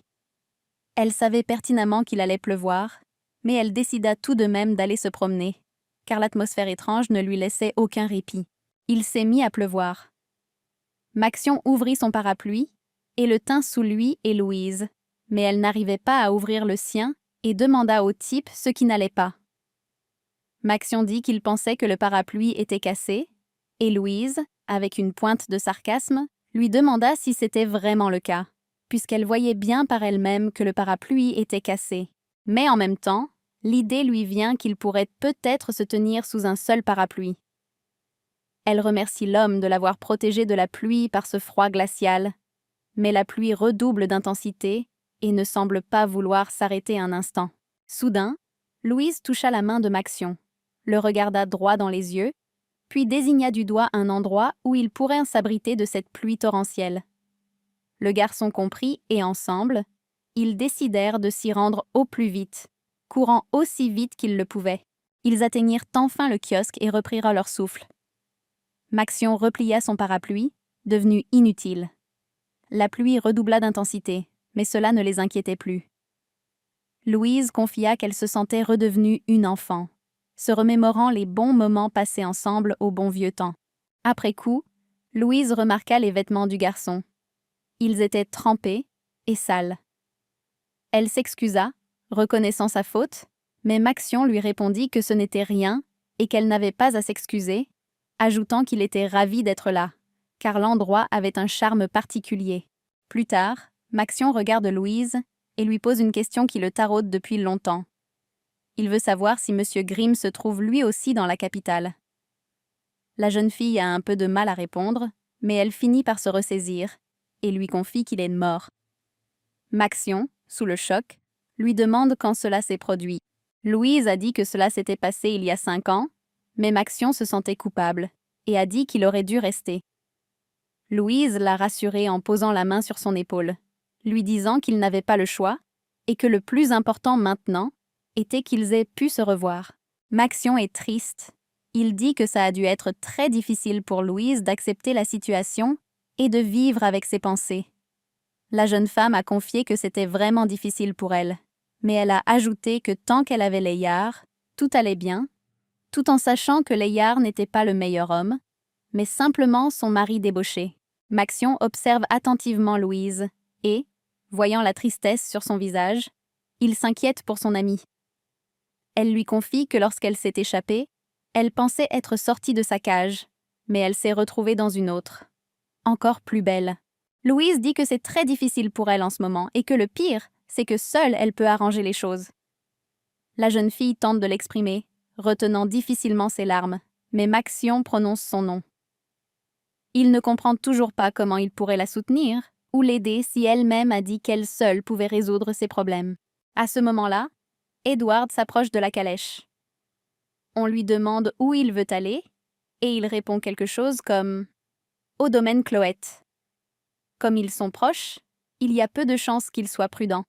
Elle savait pertinemment qu'il allait pleuvoir, mais elle décida tout de même d'aller se promener. car l'atmosphère étrange ne lui laissait aucun répit. Il s'est mis à pleuvoir. Maxion ouvrit son parapluie et le tint sous lui et Louise, mais elle n'arrivait pas à ouvrir le sien et demanda au type ce qui n'allait pas. Maxion dit qu'il pensait que le parapluie était cassé, et Louise, avec une pointe de sarcasme, lui demanda si c'était vraiment le cas, puisqu'elle voyait bien par elle-même que le parapluie était cassé. Mais en même temps, l'idée lui vient qu'il pourrait peut-être se tenir sous un seul parapluie. Elle remercie l'homme de l'avoir protégée de la pluie par ce froid glacial, mais la pluie redouble d'intensité et ne semble pas vouloir s'arrêter un instant. Soudain, Louise toucha la main de Maxion, le regarda droit dans les yeux, puis désigna du doigt un endroit où il pourrait s'abriter de cette pluie torrentielle. Le garçon comprit et ensemble, ils décidèrent de s'y rendre au plus vite, courant aussi vite qu'ils le pouvaient. Ils atteignirent enfin le kiosque et reprirent leur souffle. Maxion replia son parapluie, devenu inutile. La pluie redoubla d'intensité, mais cela ne les inquiétait plus. Louise confia qu'elle se sentait redevenue une enfant, se remémorant les bons moments passés ensemble au bon vieux temps. Après coup, Louise remarqua les vêtements du garçon. Ils étaient trempés et sales. Elle s'excusa, reconnaissant sa faute, mais Maxion lui répondit que ce n'était rien et qu'elle n'avait pas à s'excuser, ajoutant qu'il était ravi d'être là, car l'endroit avait un charme particulier. Plus tard, Maxion regarde Louise et lui pose une question qui le taraude depuis longtemps. Il veut savoir si M. Grimm se trouve lui aussi dans la capitale. La jeune fille a un peu de mal à répondre, mais elle finit par se ressaisir et lui confie qu'il est mort. Maxion, sous le choc, lui demande quand cela s'est produit. Louise a dit que cela s'était passé il y a 5 ans, mais Maxion se sentait coupable et a dit qu'il aurait dû rester. Louise l'a rassuré en posant la main sur son épaule, lui disant qu'il n'avait pas le choix et que le plus important maintenant était qu'ils aient pu se revoir. Maxion est triste. Il dit que ça a dû être très difficile pour Louise d'accepter la situation et de vivre avec ses pensées. La jeune femme a confié que c'était vraiment difficile pour elle, mais elle a ajouté que tant qu'elle avait Layard, tout allait bien, tout en sachant que Layard n'était pas le meilleur homme, mais simplement son mari débauché. Maxion observe attentivement Louise et, voyant la tristesse sur son visage, il s'inquiète pour son amie. Elle lui confie que lorsqu'elle s'est échappée, elle pensait être sortie de sa cage, mais elle s'est retrouvée dans une autre, encore plus belle. Louise dit que c'est très difficile pour elle en ce moment et que le pire, c'est que seule elle peut arranger les choses. La jeune fille tente de l'exprimer, retenant difficilement ses larmes, mais Maxion prononce son nom. Il ne comprend toujours pas comment il pourrait la soutenir ou l'aider si elle-même a dit qu'elle seule pouvait résoudre ses problèmes. À ce moment-là, Edward s'approche de la calèche. On lui demande où il veut aller, et il répond quelque chose comme « Au domaine Cloette ». Comme ils sont proches, il y a peu de chances qu'il soit prudent.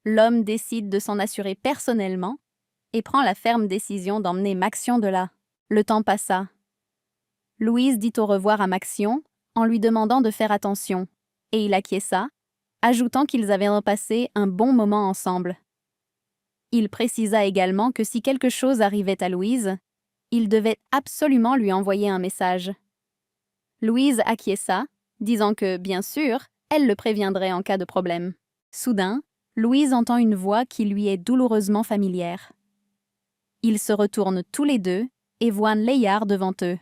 L'homme décide de s'en assurer personnellement et prend la ferme décision d'emmener Maxion de là. Le temps passa. Louise dit au revoir à Maxion en lui demandant de faire attention, et il acquiesça, ajoutant qu'ils avaient passé un bon moment ensemble. Il précisa également que si quelque chose arrivait à Louise, il devait absolument lui envoyer un message. Louise acquiesça, disant que, bien sûr, elle le préviendrait en cas de problème. Soudain, Louise entend une voix qui lui est douloureusement familière. Ils se retournent tous les deux et voient Layard devant eux.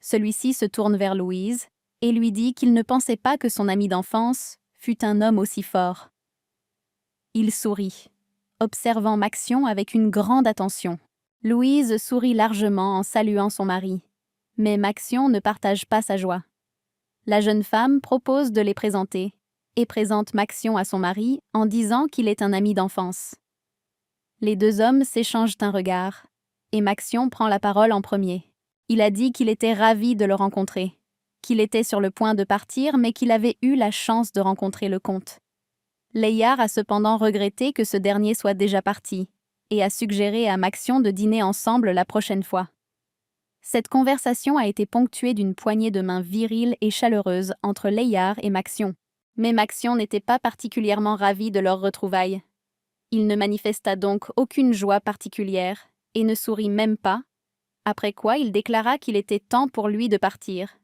Celui-ci se tourne vers Louise et lui dit qu'il ne pensait pas que son ami d'enfance fût un homme aussi fort. Il sourit, observant Maxion avec une grande attention. Louise sourit largement en saluant son mari, mais Maxion ne partage pas sa joie. La jeune femme propose de les présenter et présente Maxion à son mari en disant qu'il est un ami d'enfance. Les deux hommes s'échangent un regard, et Maxion prend la parole en premier. Il a dit qu'il était ravi de le rencontrer, qu'il était sur le point de partir mais qu'il avait eu la chance de rencontrer le comte. Layard a cependant regretté que ce dernier soit déjà parti et a suggéré à Maxion de dîner ensemble la prochaine fois. Cette conversation a été ponctuée d'une poignée de main virile et chaleureuse entre Layard et Maxion. Mais Maxion n'était pas particulièrement ravi de leur retrouvaille. Il ne manifesta donc aucune joie particulière et ne sourit même pas, après quoi il déclara qu'il était temps pour lui de partir.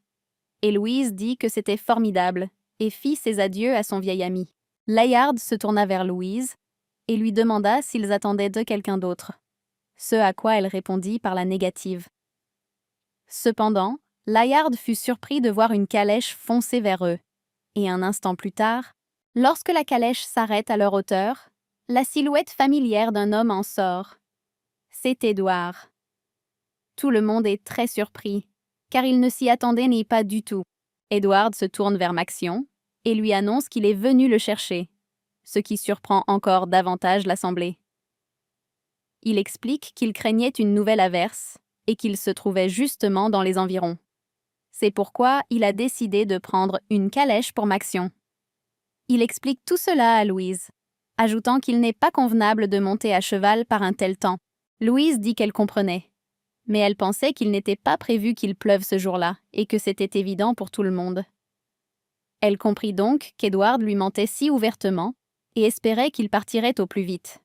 Et Louise dit que c'était formidable, et fit ses adieux à son vieil ami. Layard se tourna vers Louise et lui demanda s'ils attendaient de quelqu'un d'autre, ce à quoi elle répondit par la négative. Cependant, Layard fut surpris de voir une calèche foncer vers eux, et un instant plus tard, lorsque la calèche s'arrête à leur hauteur, la silhouette familière d'un homme en sort. C'est Édouard. Tout le monde est très surpris, car il ne s'y attendait ni pas du tout. Édouard se tourne vers Maxion et lui annonce qu'il est venu le chercher, ce qui surprend encore davantage l'assemblée. Il explique qu'il craignait une nouvelle averse et qu'il se trouvait justement dans les environs. C'est pourquoi il a décidé de prendre une calèche pour Maxion. Il explique tout cela à Louise, ajoutant qu'il n'est pas convenable de monter à cheval par un tel temps. Louise dit qu'elle comprenait, mais elle pensait qu'il n'était pas prévu qu'il pleuve ce jour-là et que c'était évident pour tout le monde. Elle comprit donc qu'Édouard lui mentait si ouvertement et espérait qu'il partirait au plus vite.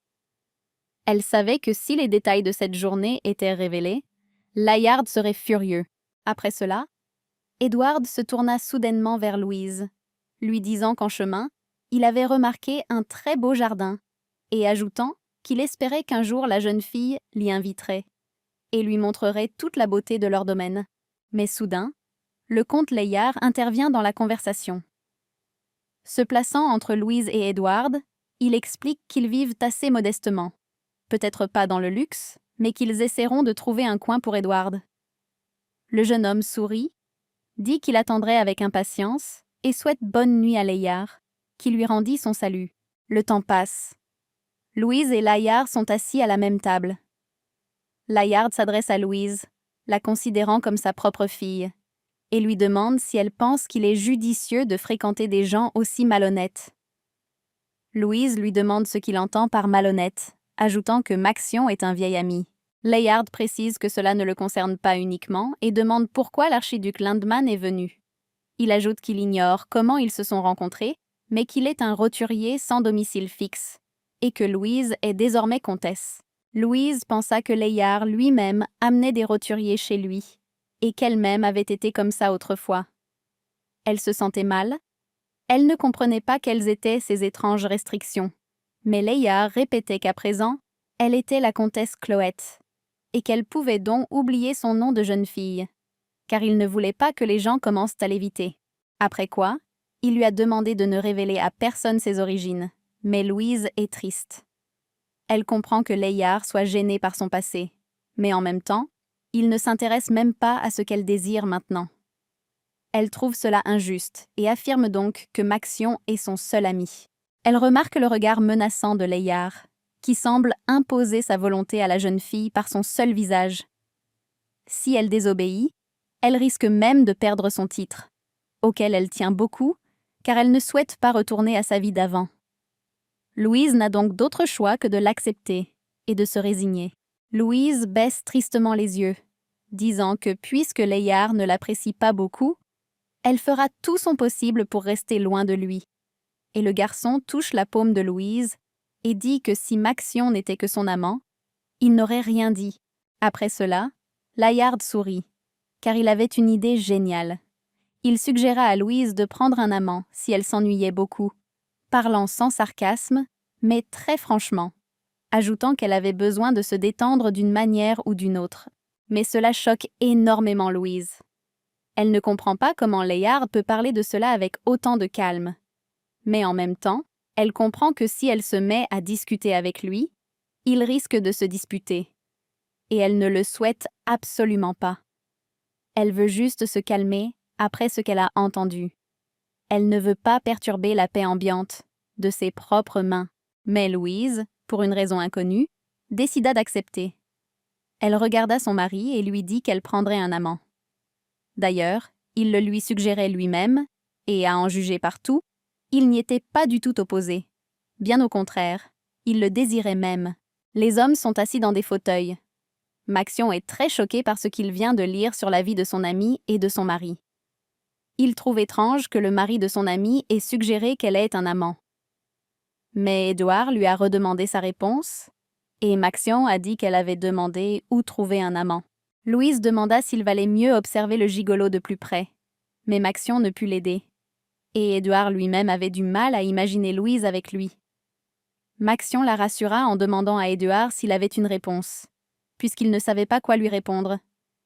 Elle savait que si les détails de cette journée étaient révélés, Layard serait furieux. Après cela, Édouard se tourna soudainement vers Louise, lui disant qu'en chemin, il avait remarqué un très beau jardin, et ajoutant qu'il espérait qu'un jour la jeune fille l'y inviterait et lui montrerait toute la beauté de leur domaine. Mais soudain, le comte Layard intervient dans la conversation. Se plaçant entre Louise et Édouard, il explique qu'ils vivent assez modestement. Peut-être pas dans le luxe, mais qu'ils essaieront de trouver un coin pour Édouard. Le jeune homme sourit, dit qu'il attendrait avec impatience et souhaite bonne nuit à Layard, qui lui rendit son salut. Le temps passe. Louise et Layard sont assis à la même table. Layard s'adresse à Louise, la considérant comme sa propre fille, et lui demande si elle pense qu'il est judicieux de fréquenter des gens aussi malhonnêtes. Louise lui demande ce qu'il entend par malhonnête, ajoutant que Maxion est un vieil ami. Layard précise que cela ne le concerne pas uniquement et demande pourquoi l'archiduc Lindman est venu. Il ajoute qu'il ignore comment ils se sont rencontrés, mais qu'il est un roturier sans domicile fixe, et que Louise est désormais comtesse. Louise pensa que Layard lui-même amenait des roturiers chez lui, et qu'elle-même avait été comme ça autrefois. Elle se sentait mal. Elle ne comprenait pas quelles étaient ces étranges restrictions. Mais Layard répétait qu'à présent, elle était la comtesse Cloët, et qu'elle pouvait donc oublier son nom de jeune fille, car il ne voulait pas que les gens commencent à l'éviter. Après quoi, il lui a demandé de ne révéler à personne ses origines, mais Louise est triste. Elle comprend que Layard soit gêné par son passé, mais en même temps, il ne s'intéresse même pas à ce qu'elle désire maintenant. Elle trouve cela injuste et affirme donc que Maxion est son seul ami. Elle remarque le regard menaçant de Layard, qui semble imposer sa volonté à la jeune fille par son seul visage. Si elle désobéit, elle risque même de perdre son titre, auquel elle tient beaucoup, car elle ne souhaite pas retourner à sa vie d'avant. Louise n'a donc d'autre choix que de l'accepter et de se résigner. Louise baisse tristement les yeux, disant que puisque Layard ne l'apprécie pas beaucoup, elle fera tout son possible pour rester loin de lui. Et le garçon touche la paume de Louise et dit que si Maxion n'était que son amant, il n'aurait rien dit. Après cela, Layard sourit, car il avait une idée géniale. Il suggéra à Louise de prendre un amant si elle s'ennuyait beaucoup, parlant sans sarcasme, mais très franchement, ajoutant qu'elle avait besoin de se détendre d'une manière ou d'une autre. Mais cela choque énormément Louise. Elle ne comprend pas comment Layard peut parler de cela avec autant de calme. Mais en même temps, elle comprend que si elle se met à discuter avec lui, il risque de se disputer. Et elle ne le souhaite absolument pas. Elle veut juste se calmer après ce qu'elle a entendu. Elle ne veut pas perturber la paix ambiante de ses propres mains. Mais Louise, pour une raison inconnue, décida d'accepter. Elle regarda son mari et lui dit qu'elle prendrait un amant. D'ailleurs, il le lui suggérait lui-même, et à en juger partout, il n'y était pas du tout opposé. Bien au contraire, il le désirait même. Les hommes sont assis dans des fauteuils. Maxion est très choqué par ce qu'il vient de lire sur la vie de son ami et de son mari. Il trouve étrange que le mari de son ami ait suggéré qu'elle ait un amant. Mais Édouard lui a redemandé sa réponse, et Maxion a dit qu'elle avait demandé où trouver un amant. Louise demanda s'il valait mieux observer le gigolo de plus près, mais Maxion ne put l'aider. Et Édouard lui-même avait du mal à imaginer Louise avec lui. Maxion la rassura en demandant à Édouard s'il avait une réponse, puisqu'il ne savait pas quoi lui répondre,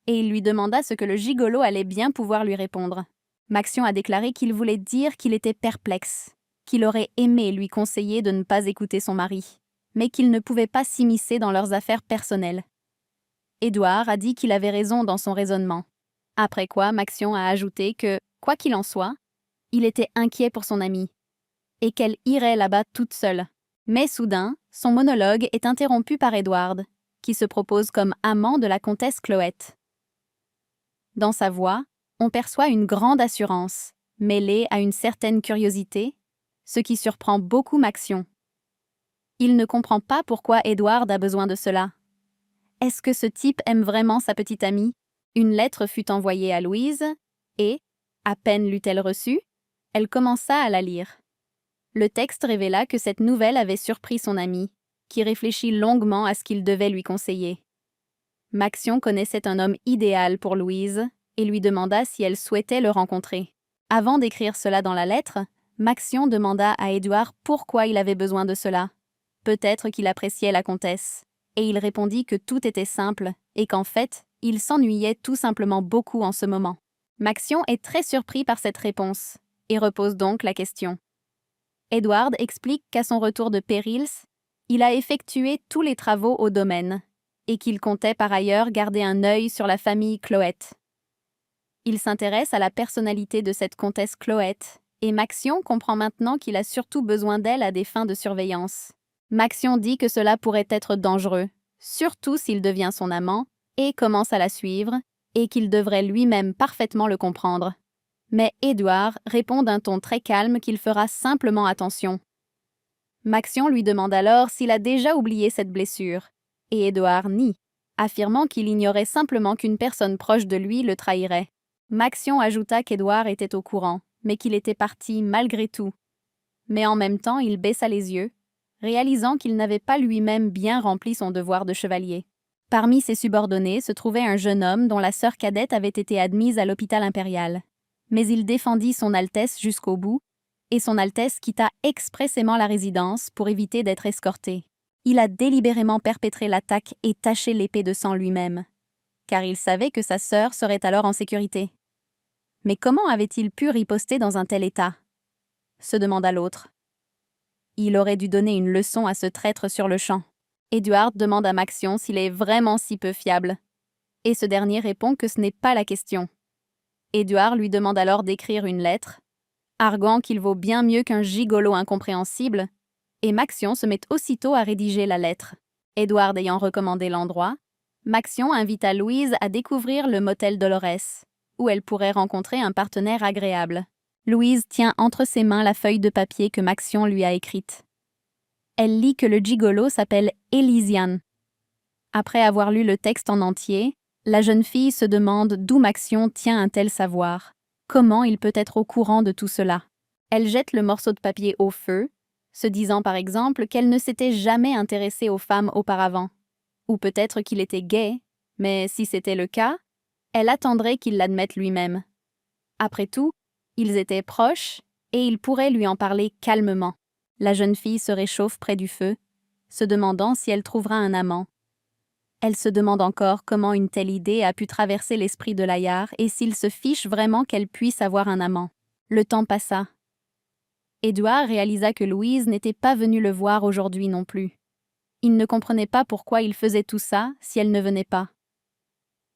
et il lui demanda ce que le gigolo allait bien pouvoir lui répondre. Maxion a déclaré qu'il voulait dire qu'il était perplexe, qu'il aurait aimé lui conseiller de ne pas écouter son mari, mais qu'il ne pouvait pas s'immiscer dans leurs affaires personnelles. Édouard a dit qu'il avait raison dans son raisonnement, après quoi Maxion a ajouté que, quoi qu'il en soit, il était inquiet pour son amie, et qu'elle irait là-bas toute seule. Mais soudain, son monologue est interrompu par Édouard, qui se propose comme amant de la comtesse Cloët. Dans sa voix, on perçoit une grande assurance, mêlée à une certaine curiosité, ce qui surprend beaucoup Maxion. Il ne comprend pas pourquoi Édouard a besoin de cela. Est-ce que ce type aime vraiment sa petite amie? Une lettre fut envoyée à Louise, et, à peine l'eut-elle reçue, elle commença à la lire. Le texte révéla que cette nouvelle avait surpris son ami, qui réfléchit longuement à ce qu'il devait lui conseiller. Maxion connaissait un homme idéal pour Louise et lui demanda si elle souhaitait le rencontrer. Avant d'écrire cela dans la lettre, Maxion demanda à Édouard pourquoi il avait besoin de cela. Peut-être qu'il appréciait la comtesse, et il répondit que tout était simple et qu'en fait, il s'ennuyait tout simplement beaucoup en ce moment. Maxion est très surpris par cette réponse et repose donc la question. Édouard explique qu'à son retour de Périls, il a effectué tous les travaux au domaine et qu'il comptait par ailleurs garder un œil sur la famille Cloët. Il s'intéresse à la personnalité de cette comtesse Cloët et Maxion comprend maintenant qu'il a surtout besoin d'elle à des fins de surveillance. Maxion dit que cela pourrait être dangereux, surtout s'il devient son amant et commence à la suivre, et qu'il devrait lui-même parfaitement le comprendre. Mais Édouard répond d'un ton très calme qu'il fera simplement attention. Maxion lui demande alors s'il a déjà oublié cette blessure, et Édouard nie, affirmant qu'il ignorait simplement qu'une personne proche de lui le trahirait. Maxion ajouta qu'Édouard était au courant, mais qu'il était parti malgré tout. Mais en même temps, il baissa les yeux, réalisant qu'il n'avait pas lui-même bien rempli son devoir de chevalier. Parmi ses subordonnés se trouvait un jeune homme dont la sœur cadette avait été admise à l'hôpital impérial. Mais il défendit son Altesse jusqu'au bout, et son Altesse quitta expressément la résidence pour éviter d'être escorté. Il a délibérément perpétré l'attaque et taché l'épée de sang lui-même, car il savait que sa sœur serait alors en sécurité. Mais comment avait-il pu riposter dans un tel état? Se demanda l'autre. Il aurait dû donner une leçon à ce traître sur le champ. Édouard demande à Maxion s'il est vraiment si peu fiable, et ce dernier répond que ce n'est pas la question. Édouard lui demande alors d'écrire une lettre, arguant qu'il vaut bien mieux qu'un gigolo incompréhensible, et Maxion se met aussitôt à rédiger la lettre. Édouard ayant recommandé l'endroit, Maxion invita Louise à découvrir le motel Dolores, où elle pourrait rencontrer un partenaire agréable. Louise tient entre ses mains la feuille de papier que Maxion lui a écrite. Elle lit que le gigolo s'appelle Elysian. Après avoir lu le texte en entier, la jeune fille se demande d'où Maxion tient un tel savoir. Comment il peut être au courant de tout cela? Elle jette le morceau de papier au feu, se disant par exemple qu'elle ne s'était jamais intéressée aux femmes auparavant. Ou peut-être qu'il était gai, mais si c'était le cas, elle attendrait qu'il l'admette lui-même. Après tout, ils étaient proches et il pourrait lui en parler calmement. La jeune fille se réchauffe près du feu, se demandant si elle trouvera un amant. Elle se demande encore comment une telle idée a pu traverser l'esprit de Layard et s'il se fiche vraiment qu'elle puisse avoir un amant. Le temps passa. Édouard réalisa que Louise n'était pas venue le voir aujourd'hui non plus. Il ne comprenait pas pourquoi il faisait tout ça si elle ne venait pas.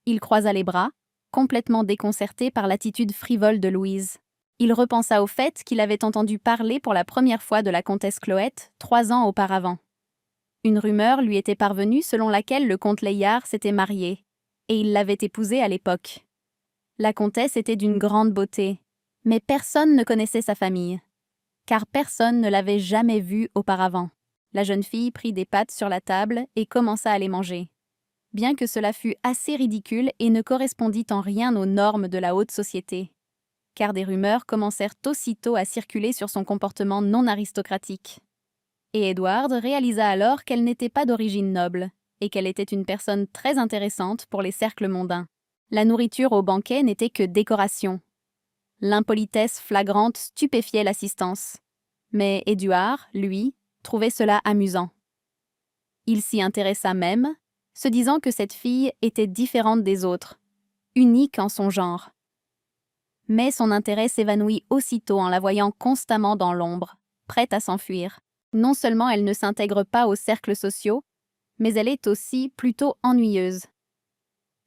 Il croisa les bras, complètement déconcerté par l'attitude frivole de Louise. Il repensa au fait qu'il avait entendu parler pour la première fois de la comtesse Cloët 3 ans auparavant. Une rumeur lui était parvenue selon laquelle le comte Layard s'était marié, et il l'avait épousée à l'époque. La comtesse était d'une grande beauté, mais personne ne connaissait sa famille, car personne ne l'avait jamais vue auparavant. La jeune fille prit des pâtes sur la table et commença à les manger, bien que cela fût assez ridicule et ne correspondît en rien aux normes de la haute société, car des rumeurs commencèrent aussitôt à circuler sur son comportement non aristocratique. Et Edward réalisa alors qu'elle n'était pas d'origine noble, et qu'elle était une personne très intéressante pour les cercles mondains. La nourriture au banquet n'était que décoration. L'impolitesse flagrante stupéfiait l'assistance. Mais Édouard, lui, trouvait cela amusant. Il s'y intéressa même, se disant que cette fille était différente des autres, unique en son genre. Mais son intérêt s'évanouit aussitôt en la voyant constamment dans l'ombre, prête à s'enfuir. Non seulement elle ne s'intègre pas aux cercles sociaux, mais elle est aussi plutôt ennuyeuse.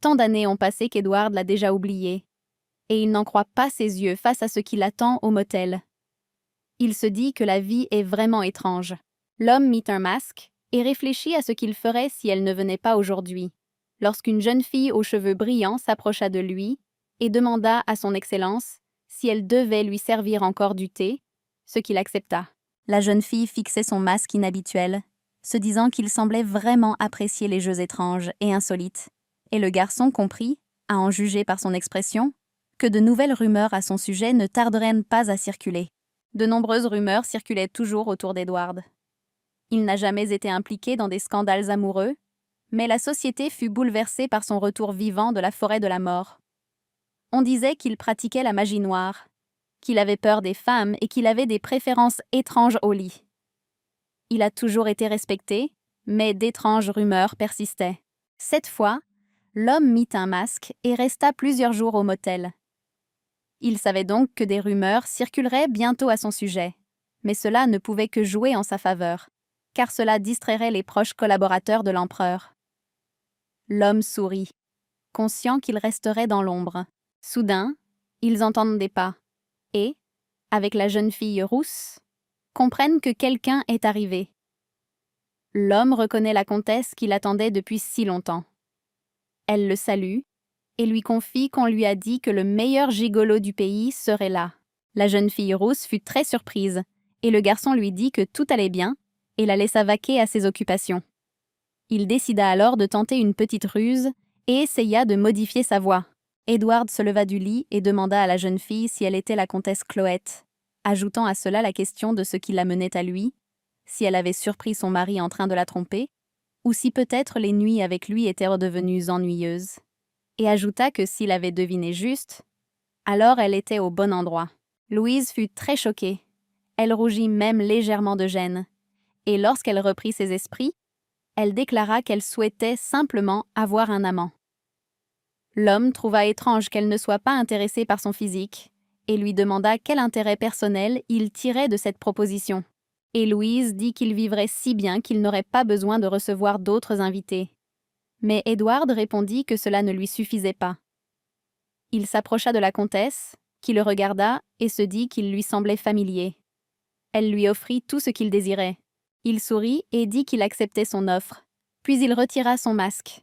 Tant d'années ont passé qu'Edward l'a déjà oubliée, et il n'en croit pas ses yeux face à ce qui l'attend au motel. Il se dit que la vie est vraiment étrange. L'homme mit un masque et réfléchit à ce qu'il ferait si elle ne venait pas aujourd'hui, lorsqu'une jeune fille aux cheveux brillants s'approcha de lui et demanda à son Excellence si elle devait lui servir encore du thé, ce qu'il accepta. La jeune fille fixait son masque inhabituel, se disant qu'il semblait vraiment apprécier les jeux étranges et insolites, et le garçon comprit, à en juger par son expression, que de nouvelles rumeurs à son sujet ne tarderaient pas à circuler. De nombreuses rumeurs circulaient toujours autour d'Edward. Il n'a jamais été impliqué dans des scandales amoureux, mais la société fut bouleversée par son retour vivant de la forêt de la mort. On disait qu'il pratiquait la magie noire, qu'il avait peur des femmes et qu'il avait des préférences étranges au lit. Il a toujours été respecté, mais d'étranges rumeurs persistaient. Cette fois, l'homme mit un masque et resta plusieurs jours au motel. Il savait donc que des rumeurs circuleraient bientôt à son sujet, mais cela ne pouvait que jouer en sa faveur, car cela distrairait les proches collaborateurs de l'empereur. L'homme sourit, conscient qu'il resterait dans l'ombre. Soudain, ils entendent des pas, et, avec la jeune fille rousse, comprennent que quelqu'un est arrivé. L'homme reconnaît la comtesse qu'il attendait depuis si longtemps. Elle le salue et lui confie qu'on lui a dit que le meilleur gigolo du pays serait là. La jeune fille rousse fut très surprise, et le garçon lui dit que tout allait bien et la laissa vaquer à ses occupations. Il décida alors de tenter une petite ruse et essaya de modifier sa voix. Edward se leva du lit et demanda à la jeune fille si elle était la comtesse Cloette, ajoutant à cela la question de ce qui l'amenait à lui, si elle avait surpris son mari en train de la tromper, ou si peut-être les nuits avec lui étaient redevenues ennuyeuses, et ajouta que s'il avait deviné juste, alors elle était au bon endroit. Louise fut très choquée. Elle rougit même légèrement de gêne, et lorsqu'elle reprit ses esprits, elle déclara qu'elle souhaitait simplement avoir un amant. L'homme trouva étrange qu'elle ne soit pas intéressée par son physique, et lui demanda quel intérêt personnel il tirait de cette proposition. Et Louise dit qu'il vivrait si bien qu'il n'aurait pas besoin de recevoir d'autres invités. Mais Edward répondit que cela ne lui suffisait pas. Il s'approcha de la comtesse, qui le regarda et se dit qu'il lui semblait familier. Elle lui offrit tout ce qu'il désirait. Il sourit et dit qu'il acceptait son offre, puis il retira son masque.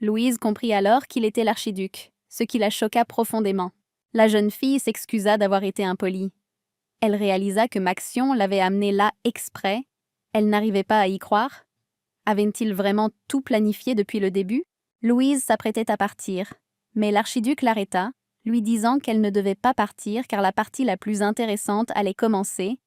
Louise comprit alors qu'il était l'archiduc, ce qui la choqua profondément. La jeune fille s'excusa d'avoir été impolie. Elle réalisa que Maxion l'avait amenée là exprès. Elle n'arrivait pas à y croire. Avait-il vraiment tout planifié depuis le début? Louise s'apprêtait à partir, mais l'archiduc l'arrêta, lui disant qu'elle ne devait pas partir car la partie la plus intéressante allait commencer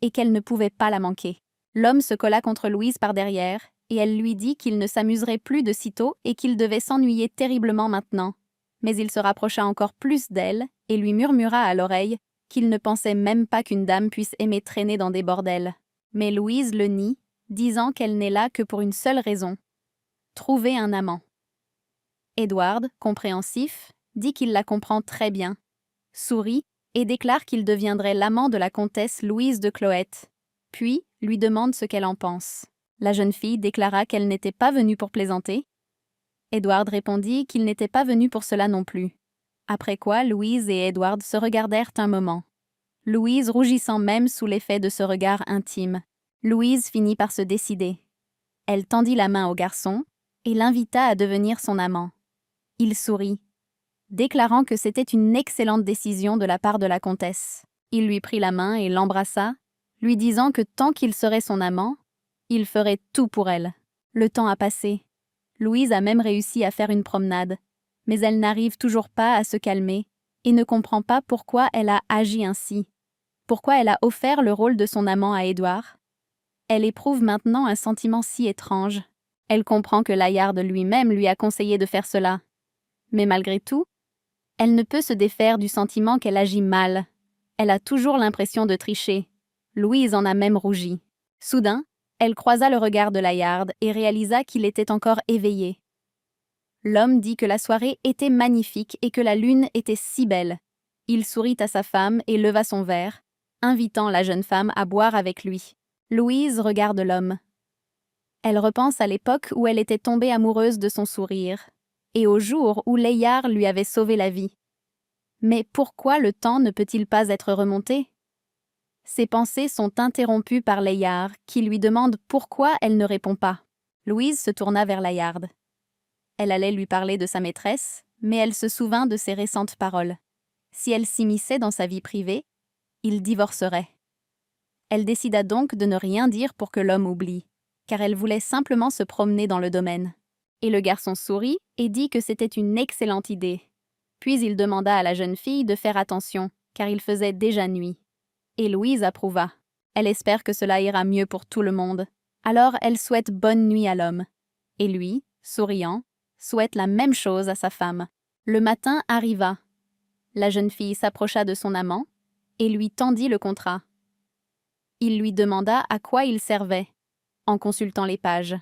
et qu'elle ne pouvait pas la manquer. L'homme se colla contre Louise par derrière et elle lui dit qu'il ne s'amuserait plus de sitôt et qu'il devait s'ennuyer terriblement maintenant. Mais il se rapprocha encore plus d'elle et lui murmura à l'oreille qu'il ne pensait même pas qu'une dame puisse aimer traîner dans des bordels. Mais Louise le nie, disant qu'elle n'est là que pour une seule raison: trouver un amant. Edward, compréhensif, dit qu'il la comprend très bien, sourit et déclare qu'il deviendrait l'amant de la comtesse Louise de Cloette, puis lui demande ce qu'elle en pense. La jeune fille déclara qu'elle n'était pas venue pour plaisanter. Edward répondit qu'il n'était pas venu pour cela non plus. Après quoi, Louise et Edward se regardèrent un moment. Louise rougissant même sous l'effet de ce regard intime. Louise finit par se décider. Elle tendit la main au garçon et l'invita à devenir son amant. Il sourit, déclarant que c'était une excellente décision de la part de la comtesse. Il lui prit la main et l'embrassa, lui disant que tant qu'il serait son amant, il ferait tout pour elle. Le temps a passé. Louise a même réussi à faire une promenade, mais elle n'arrive toujours pas à se calmer et ne comprend pas pourquoi elle a agi ainsi. Pourquoi elle a offert le rôle de son amant à Édouard? Elle éprouve maintenant un sentiment si étrange. Elle comprend que Layard lui-même lui a conseillé de faire cela. Mais malgré tout, elle ne peut se défaire du sentiment qu'elle agit mal. Elle a toujours l'impression de tricher. Louise en a même rougi. Soudain, elle croisa le regard de Layard et réalisa qu'il était encore éveillé. L'homme dit que la soirée était magnifique et que la lune était si belle. Il sourit à sa femme et leva son verre, invitant la jeune femme à boire avec lui. Louise regarde l'homme. Elle repense à l'époque où elle était tombée amoureuse de son sourire, et au jour où Layard lui avait sauvé la vie. Mais pourquoi le temps ne peut-il pas être remonté? Ses pensées sont interrompues par Layard, qui lui demande pourquoi elle ne répond pas. Louise se tourna vers Layard. Elle allait lui parler de sa maîtresse, mais elle se souvint de ses récentes paroles. Si elle s'immisçait dans sa vie privée, ils divorceraient. Elle décida donc de ne rien dire pour que l'homme oublie, car elle voulait simplement se promener dans le domaine. Et le garçon sourit et dit que c'était une excellente idée. Puis il demanda à la jeune fille de faire attention, car il faisait déjà nuit. Et Louise approuva. Elle espère que cela ira mieux pour tout le monde. Alors elle souhaite bonne nuit à l'homme. Et lui, souriant, souhaite la même chose à sa femme. Le matin arriva. La jeune fille s'approcha de son amant et lui tendit le contrat. Il lui demanda à quoi il servait, en consultant les pages.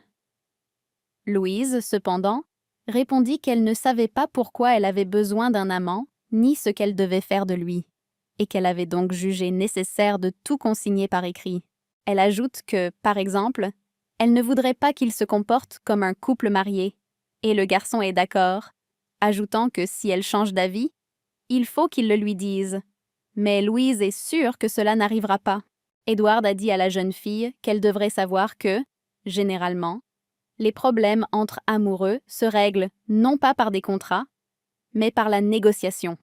Louise, cependant, répondit qu'elle ne savait pas pourquoi elle avait besoin d'un amant, ni ce qu'elle devait faire de lui, et qu'elle avait donc jugé nécessaire de tout consigner par écrit. Elle ajoute que, par exemple, elle ne voudrait pas qu'il se comporte comme un couple marié, et le garçon est d'accord, ajoutant que si elle change d'avis, il faut qu'il le lui dise. Mais Louise est sûre que cela n'arrivera pas. Édouard a dit à la jeune fille qu'elle devrait savoir que, généralement, les problèmes entre amoureux se règlent non pas par des contrats, mais par la négociation.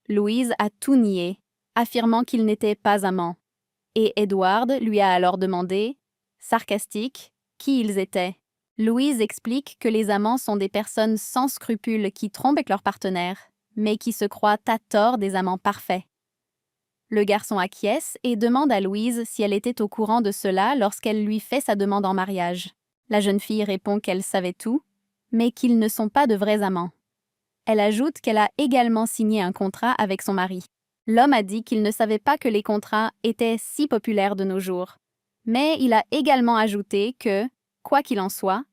Louise a tout nié, affirmant qu'il n'était pas amant. Et Édouard lui a alors demandé, sarcastique, qui ils étaient. Louise explique que les amants sont des personnes sans scrupules qui trompent avec leur partenaire, mais qui se croient à tort des amants parfaits. Le garçon acquiesce et demande à Louise si elle était au courant de cela lorsqu'elle lui fait sa demande en mariage. La jeune fille répond qu'elle savait tout, mais qu'ils ne sont pas de vrais amants. Elle ajoute qu'elle a également signé un contrat avec son mari. L'homme a dit qu'il ne savait pas que les contrats étaient si populaires de nos jours. Mais il a également ajouté que, quoi qu'il en soit,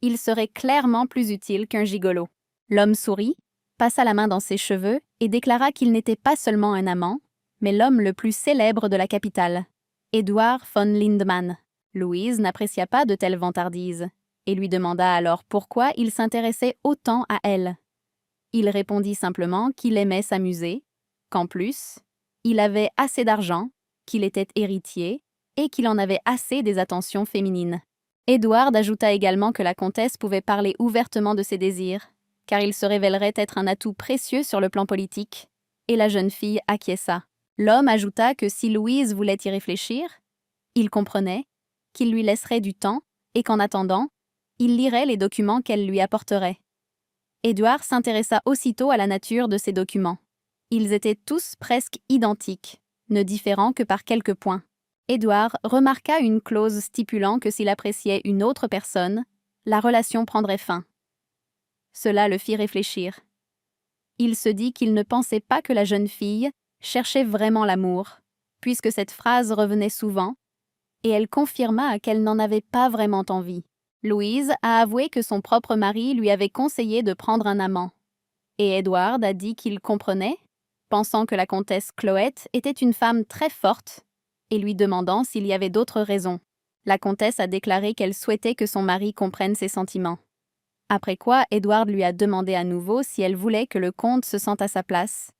il serait clairement plus utile qu'un gigolo. L'homme sourit, passa la main dans ses cheveux et déclara qu'il n'était pas seulement un amant, mais l'homme le plus célèbre de la capitale, Édouard von Lindemann. Louise n'apprécia pas de telles vantardises et lui demanda alors pourquoi il s'intéressait autant à elle. Il répondit simplement qu'il aimait s'amuser, qu'en plus, il avait assez d'argent, qu'il était héritier et qu'il en avait assez des attentions féminines. Édouard ajouta également que la comtesse pouvait parler ouvertement de ses désirs, car il se révélerait être un atout précieux sur le plan politique, et la jeune fille acquiesça. L'homme ajouta que si Louise voulait y réfléchir, il comprenait, qu'il lui laisserait du temps et qu'en attendant, il lirait les documents qu'elle lui apporterait. Édouard s'intéressa aussitôt à la nature de ces documents. Ils étaient tous presque identiques, ne différant que par quelques points. Édouard remarqua une clause stipulant que s'il appréciait une autre personne, la relation prendrait fin. Cela le fit réfléchir. Il se dit qu'il ne pensait pas que la jeune fille cherchait vraiment l'amour, puisque cette phrase revenait souvent, et elle confirma qu'elle n'en avait pas vraiment envie. Louise a avoué que son propre mari lui avait conseillé de prendre un amant, et Édouard a dit qu'il comprenait, pensant que la comtesse Cloette était une femme très forte, et lui demandant s'il y avait d'autres raisons. La comtesse a déclaré qu'elle souhaitait que son mari comprenne ses sentiments. Après quoi, Édouard lui a demandé à nouveau si elle voulait que le comte se sente à sa place,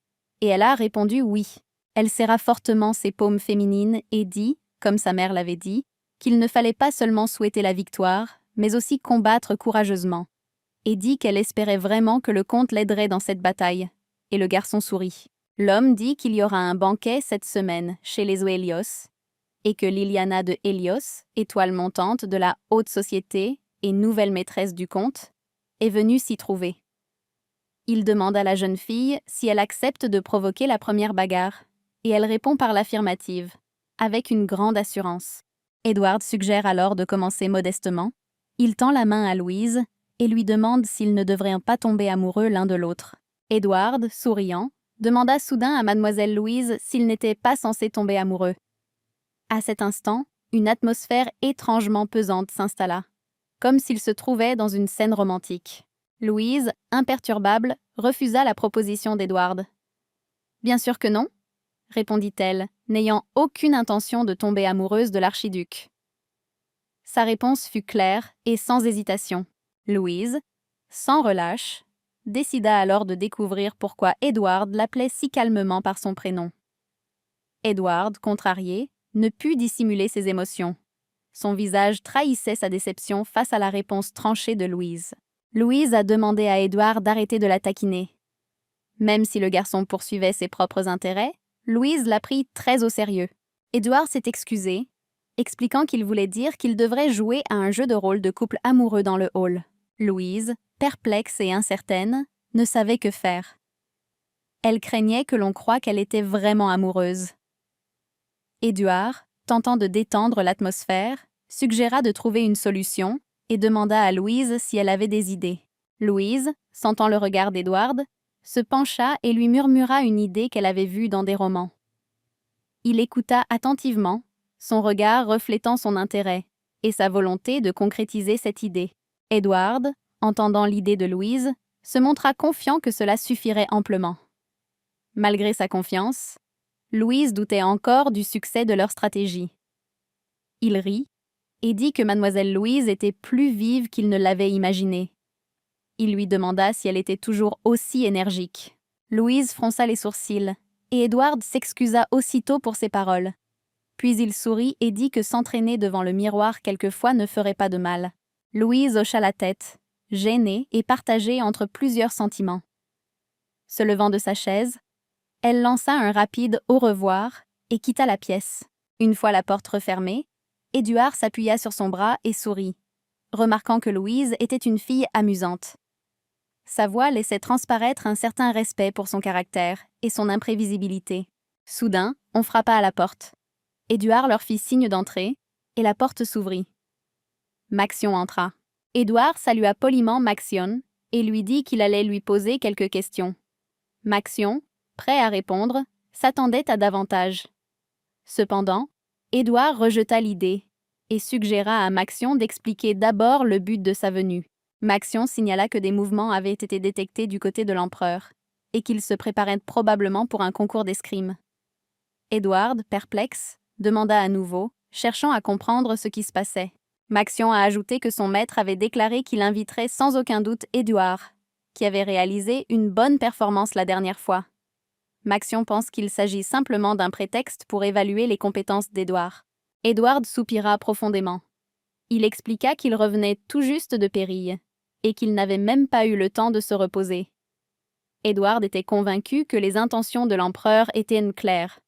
et elle a répondu oui. Elle serra fortement ses paumes féminines et dit, comme sa mère l'avait dit, qu'il ne fallait pas seulement souhaiter la victoire, mais aussi combattre courageusement, et dit qu'elle espérait vraiment que le comte l'aiderait dans cette bataille. Et le garçon sourit. L'homme dit qu'il y aura un banquet cette semaine chez les Hélios, et que Liliana de Hélios, étoile montante de la haute société et nouvelle maîtresse du comte, est venue s'y trouver. Il demande à la jeune fille si elle accepte de provoquer la première bagarre, et elle répond par l'affirmative, avec une grande assurance. Edward suggère alors de commencer modestement. Il tend la main à Louise et lui demande s'ils ne devraient pas tomber amoureux l'un de l'autre. Edward, souriant, demanda soudain à mademoiselle Louise s'ils n'étaient pas censés tomber amoureux. À cet instant, une atmosphère étrangement pesante s'installa, comme s'ils se trouvaient dans une scène romantique. Louise, imperturbable, refusa la proposition d'Edward. « Bien sûr que non, » répondit-elle, n'ayant aucune intention de tomber amoureuse de l'archiduc. Sa réponse fut claire et sans hésitation. Louise, sans relâche, décida alors de découvrir pourquoi Edward l'appelait si calmement par son prénom. Edward, contrarié, ne put dissimuler ses émotions. Son visage trahissait sa déception face à la réponse tranchée de Louise. Louise a demandé à Edward d'arrêter de la taquiner. Même si le garçon poursuivait ses propres intérêts, Louise l'a pris très au sérieux. Edward s'est excusé, expliquant qu'il voulait dire qu'il devrait jouer à un jeu de rôle de couple amoureux dans le hall. Louise, perplexe et incertaine, ne savait que faire. Elle craignait que l'on croie qu'elle était vraiment amoureuse. Edward, tentant de détendre l'atmosphère, suggéra de trouver une solution et demanda à Louise si elle avait des idées. Louise, sentant le regard d'Edward, se pencha et lui murmura une idée qu'elle avait vue dans des romans. Il écouta attentivement, son regard reflétant son intérêt et sa volonté de concrétiser cette idée. Edward, entendant l'idée de Louise, se montra confiant que cela suffirait amplement. Malgré sa confiance, Louise doutait encore du succès de leur stratégie. Il rit et dit que mademoiselle Louise était plus vive qu'il ne l'avait imaginé. Il lui demanda si elle était toujours aussi énergique. Louise fronça les sourcils, et Edward s'excusa aussitôt pour ses paroles. Puis il sourit et dit que s'entraîner devant le miroir quelquefois ne ferait pas de mal. Louise hocha la tête, gênée et partagée entre plusieurs sentiments. Se levant de sa chaise, elle lança un rapide « au revoir » et quitta la pièce. Une fois la porte refermée, Edward s'appuya sur son bras et sourit, remarquant que Louise était une fille amusante. Sa voix laissait transparaître un certain respect pour son caractère et son imprévisibilité. Soudain, on frappa à la porte. Edward leur fit signe d'entrer, et la porte s'ouvrit. Maxion entra. Edward salua poliment Maxion et lui dit qu'il allait lui poser quelques questions. Maxion, prêt à répondre, s'attendait à davantage. Cependant, Edward rejeta l'idée et suggéra à Maxion d'expliquer d'abord le but de sa venue. Maxion signala que des mouvements avaient été détectés du côté de l'empereur et qu'il se préparait probablement pour un concours d'escrime. Edward, perplexe, demanda à nouveau, cherchant à comprendre ce qui se passait. Maxion a ajouté que son maître avait déclaré qu'il inviterait sans aucun doute Edward, qui avait réalisé une bonne performance la dernière fois. Maxion pense qu'il s'agit simplement d'un prétexte pour évaluer les compétences d'Edward. Edward soupira profondément. Il expliqua qu'il revenait tout juste de Pérille et qu'il n'avait même pas eu le temps de se reposer. Edward était convaincu que les intentions de l'empereur étaient claires,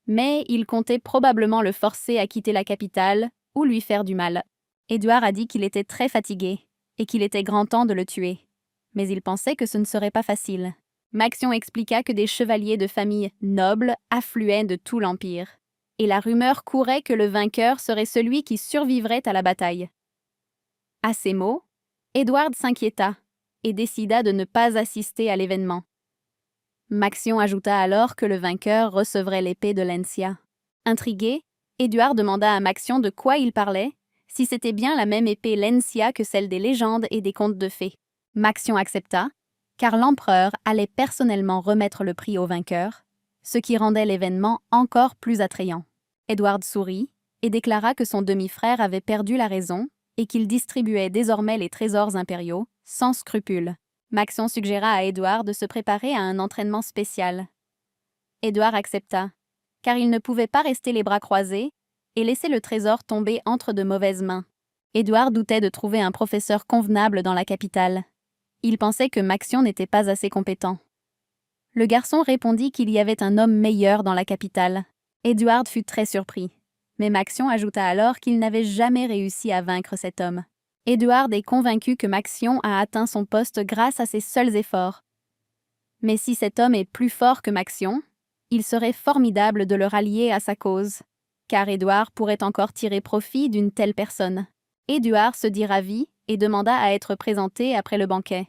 mais il comptait probablement le forcer à quitter la capitale ou lui faire du mal. Edward a dit qu'il était très fatigué et qu'il était grand temps de le tuer, mais il pensait que ce ne serait pas facile. Maxion expliqua que des chevaliers de famille nobles affluaient de tout l'Empire, et la rumeur courait que le vainqueur serait celui qui survivrait à la bataille. À ces mots, Edward s'inquiéta et décida de ne pas assister à l'événement. Maxion ajouta alors que le vainqueur recevrait l'épée de Lancia. Intrigué, Edward demanda à Maxion de quoi il parlait, si c'était bien la même épée Lancia que celle des légendes et des contes de fées. Maxion accepta, car l'empereur allait personnellement remettre le prix au vainqueur, ce qui rendait l'événement encore plus attrayant. Edward sourit et déclara que son demi-frère avait perdu la raison et qu'il distribuait désormais les trésors impériaux, sans scrupule. Maxion suggéra à Edward de se préparer à un entraînement spécial. Edward accepta, car il ne pouvait pas rester les bras croisés et laisser le trésor tomber entre de mauvaises mains. Edward doutait de trouver un professeur convenable dans la capitale. Il pensait que Maxion n'était pas assez compétent. Le garçon répondit qu'il y avait un homme meilleur dans la capitale. Edward fut très surpris, mais Maxion ajouta alors qu'il n'avait jamais réussi à vaincre cet homme. Edward est convaincu que Maxion a atteint son poste grâce à ses seuls efforts. Mais si cet homme est plus fort que Maxion, il serait formidable de le rallier à sa cause, car Édouard pourrait encore tirer profit d'une telle personne. Édouard se dit ravi et demanda à être présenté après le banquet.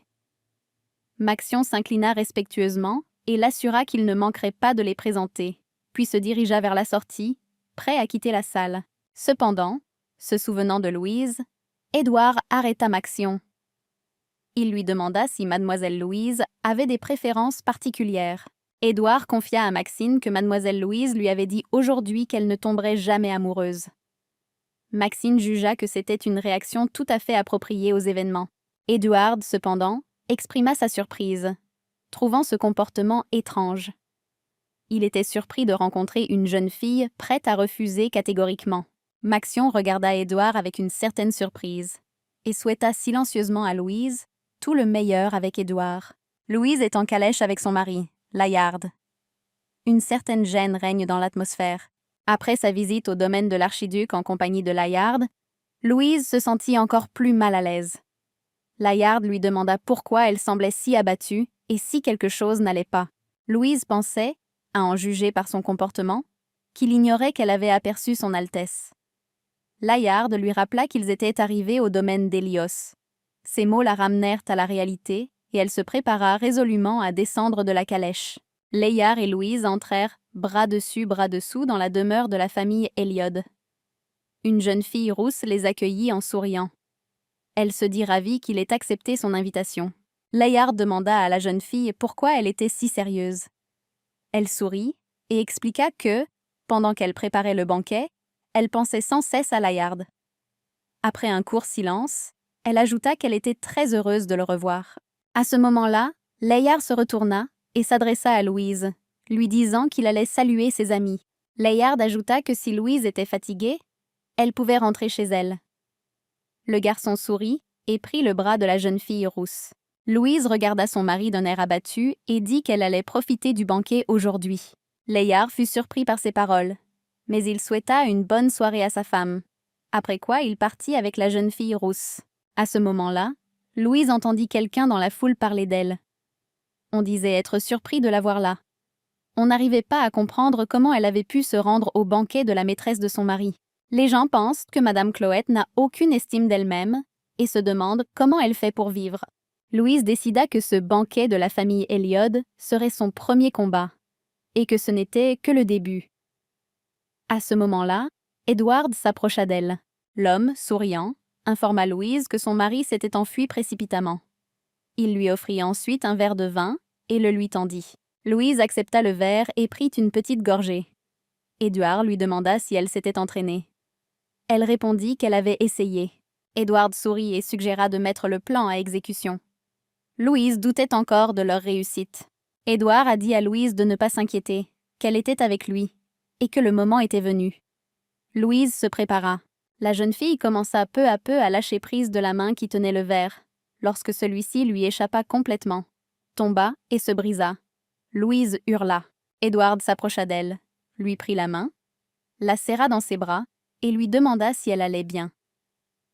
Maxion s'inclina respectueusement et l'assura qu'il ne manquerait pas de les présenter, puis se dirigea vers la sortie, prêt à quitter la salle. Cependant, se souvenant de Louise, Édouard arrêta Maxion. Il lui demanda si mademoiselle Louise avait des préférences particulières. Édouard confia à Maxime que mademoiselle Louise lui avait dit aujourd'hui qu'elle ne tomberait jamais amoureuse. Maxime jugea que c'était une réaction tout à fait appropriée aux événements. Édouard, cependant, exprima sa surprise, trouvant ce comportement étrange. Il était surpris de rencontrer une jeune fille prête à refuser catégoriquement. Maxion regarda Édouard avec une certaine surprise et souhaita silencieusement à Louise tout le meilleur avec Édouard. Louise est en calèche avec son mari, Layard. Une certaine gêne règne dans l'atmosphère. Après sa visite au domaine de l'archiduc en compagnie de Layard, Louise se sentit encore plus mal à l'aise. Layard lui demanda pourquoi elle semblait si abattue et si quelque chose n'allait pas. Louise pensait, à en juger par son comportement, qu'il ignorait qu'elle avait aperçu son Altesse. Layard lui rappela qu'ils étaient arrivés au domaine d'Hélios. Ces mots la ramenèrent à la réalité, et elle se prépara résolument à descendre de la calèche. Layard et Louise entrèrent, bras dessus, bras dessous, dans la demeure de la famille Héliode. Une jeune fille rousse les accueillit en souriant. Elle se dit ravie qu'il ait accepté son invitation. Layard demanda à la jeune fille pourquoi elle était si sérieuse. Elle sourit et expliqua que, pendant qu'elle préparait le banquet, elle pensait sans cesse à Layard. Après un court silence, elle ajouta qu'elle était très heureuse de le revoir. À ce moment-là, Layard se retourna et s'adressa à Louise, lui disant qu'il allait saluer ses amis. Layard ajouta que si Louise était fatiguée, elle pouvait rentrer chez elle. Le garçon sourit et prit le bras de la jeune fille rousse. Louise regarda son mari d'un air abattu et dit qu'elle allait profiter du banquet aujourd'hui. Layard fut surpris par ces paroles, mais il souhaita une bonne soirée à sa femme, après quoi il partit avec la jeune fille rousse. À ce moment-là, Louise entendit quelqu'un dans la foule parler d'elle. On disait être surpris de la voir là. On n'arrivait pas à comprendre comment elle avait pu se rendre au banquet de la maîtresse de son mari. Les gens pensent que Madame Cloette n'a aucune estime d'elle-même et se demandent comment elle fait pour vivre. Louise décida que ce banquet de la famille Héliode serait son premier combat, et que ce n'était que le début. À ce moment-là, Edward s'approcha d'elle. L'homme, souriant, informa Louise que son mari s'était enfui précipitamment. Il lui offrit ensuite un verre de vin et le lui tendit. Louise accepta le verre et prit une petite gorgée. Édouard lui demanda si elle s'était entraînée. Elle répondit qu'elle avait essayé. Édouard sourit et suggéra de mettre le plan à exécution. Louise doutait encore de leur réussite. Édouard a dit à Louise de ne pas s'inquiéter, qu'elle était avec lui, et que le moment était venu. Louise se prépara. La jeune fille commença peu à peu à lâcher prise de la main qui tenait le verre, lorsque celui-ci lui échappa complètement, tomba et se brisa. Louise hurla. Édouard s'approcha d'elle, lui prit la main, la serra dans ses bras et lui demanda si elle allait bien.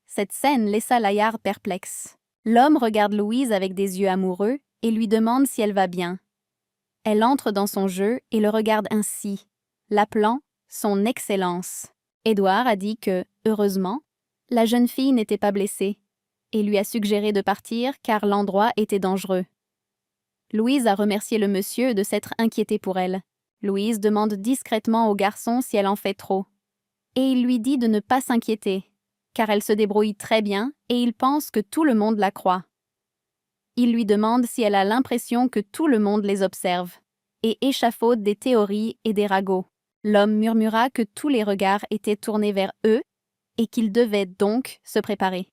Cette scène laissa Layard perplexe. L'homme regarde Louise avec des yeux amoureux et lui demande si elle va bien. Elle entre dans son jeu et le regarde ainsi, l'appelant son Excellence. Édouard a dit que, heureusement, la jeune fille n'était pas blessée et lui a suggéré de partir car l'endroit était dangereux. Louise a remercié le monsieur de s'être inquiété pour elle. Louise demande discrètement au garçon si elle en fait trop. Et il lui dit de ne pas s'inquiéter, car elle se débrouille très bien et il pense que tout le monde la croit. Il lui demande si elle a l'impression que tout le monde les observe, et échafaude des théories et des ragots. L'homme murmura que tous les regards étaient tournés vers eux et qu'ils devaient donc se préparer.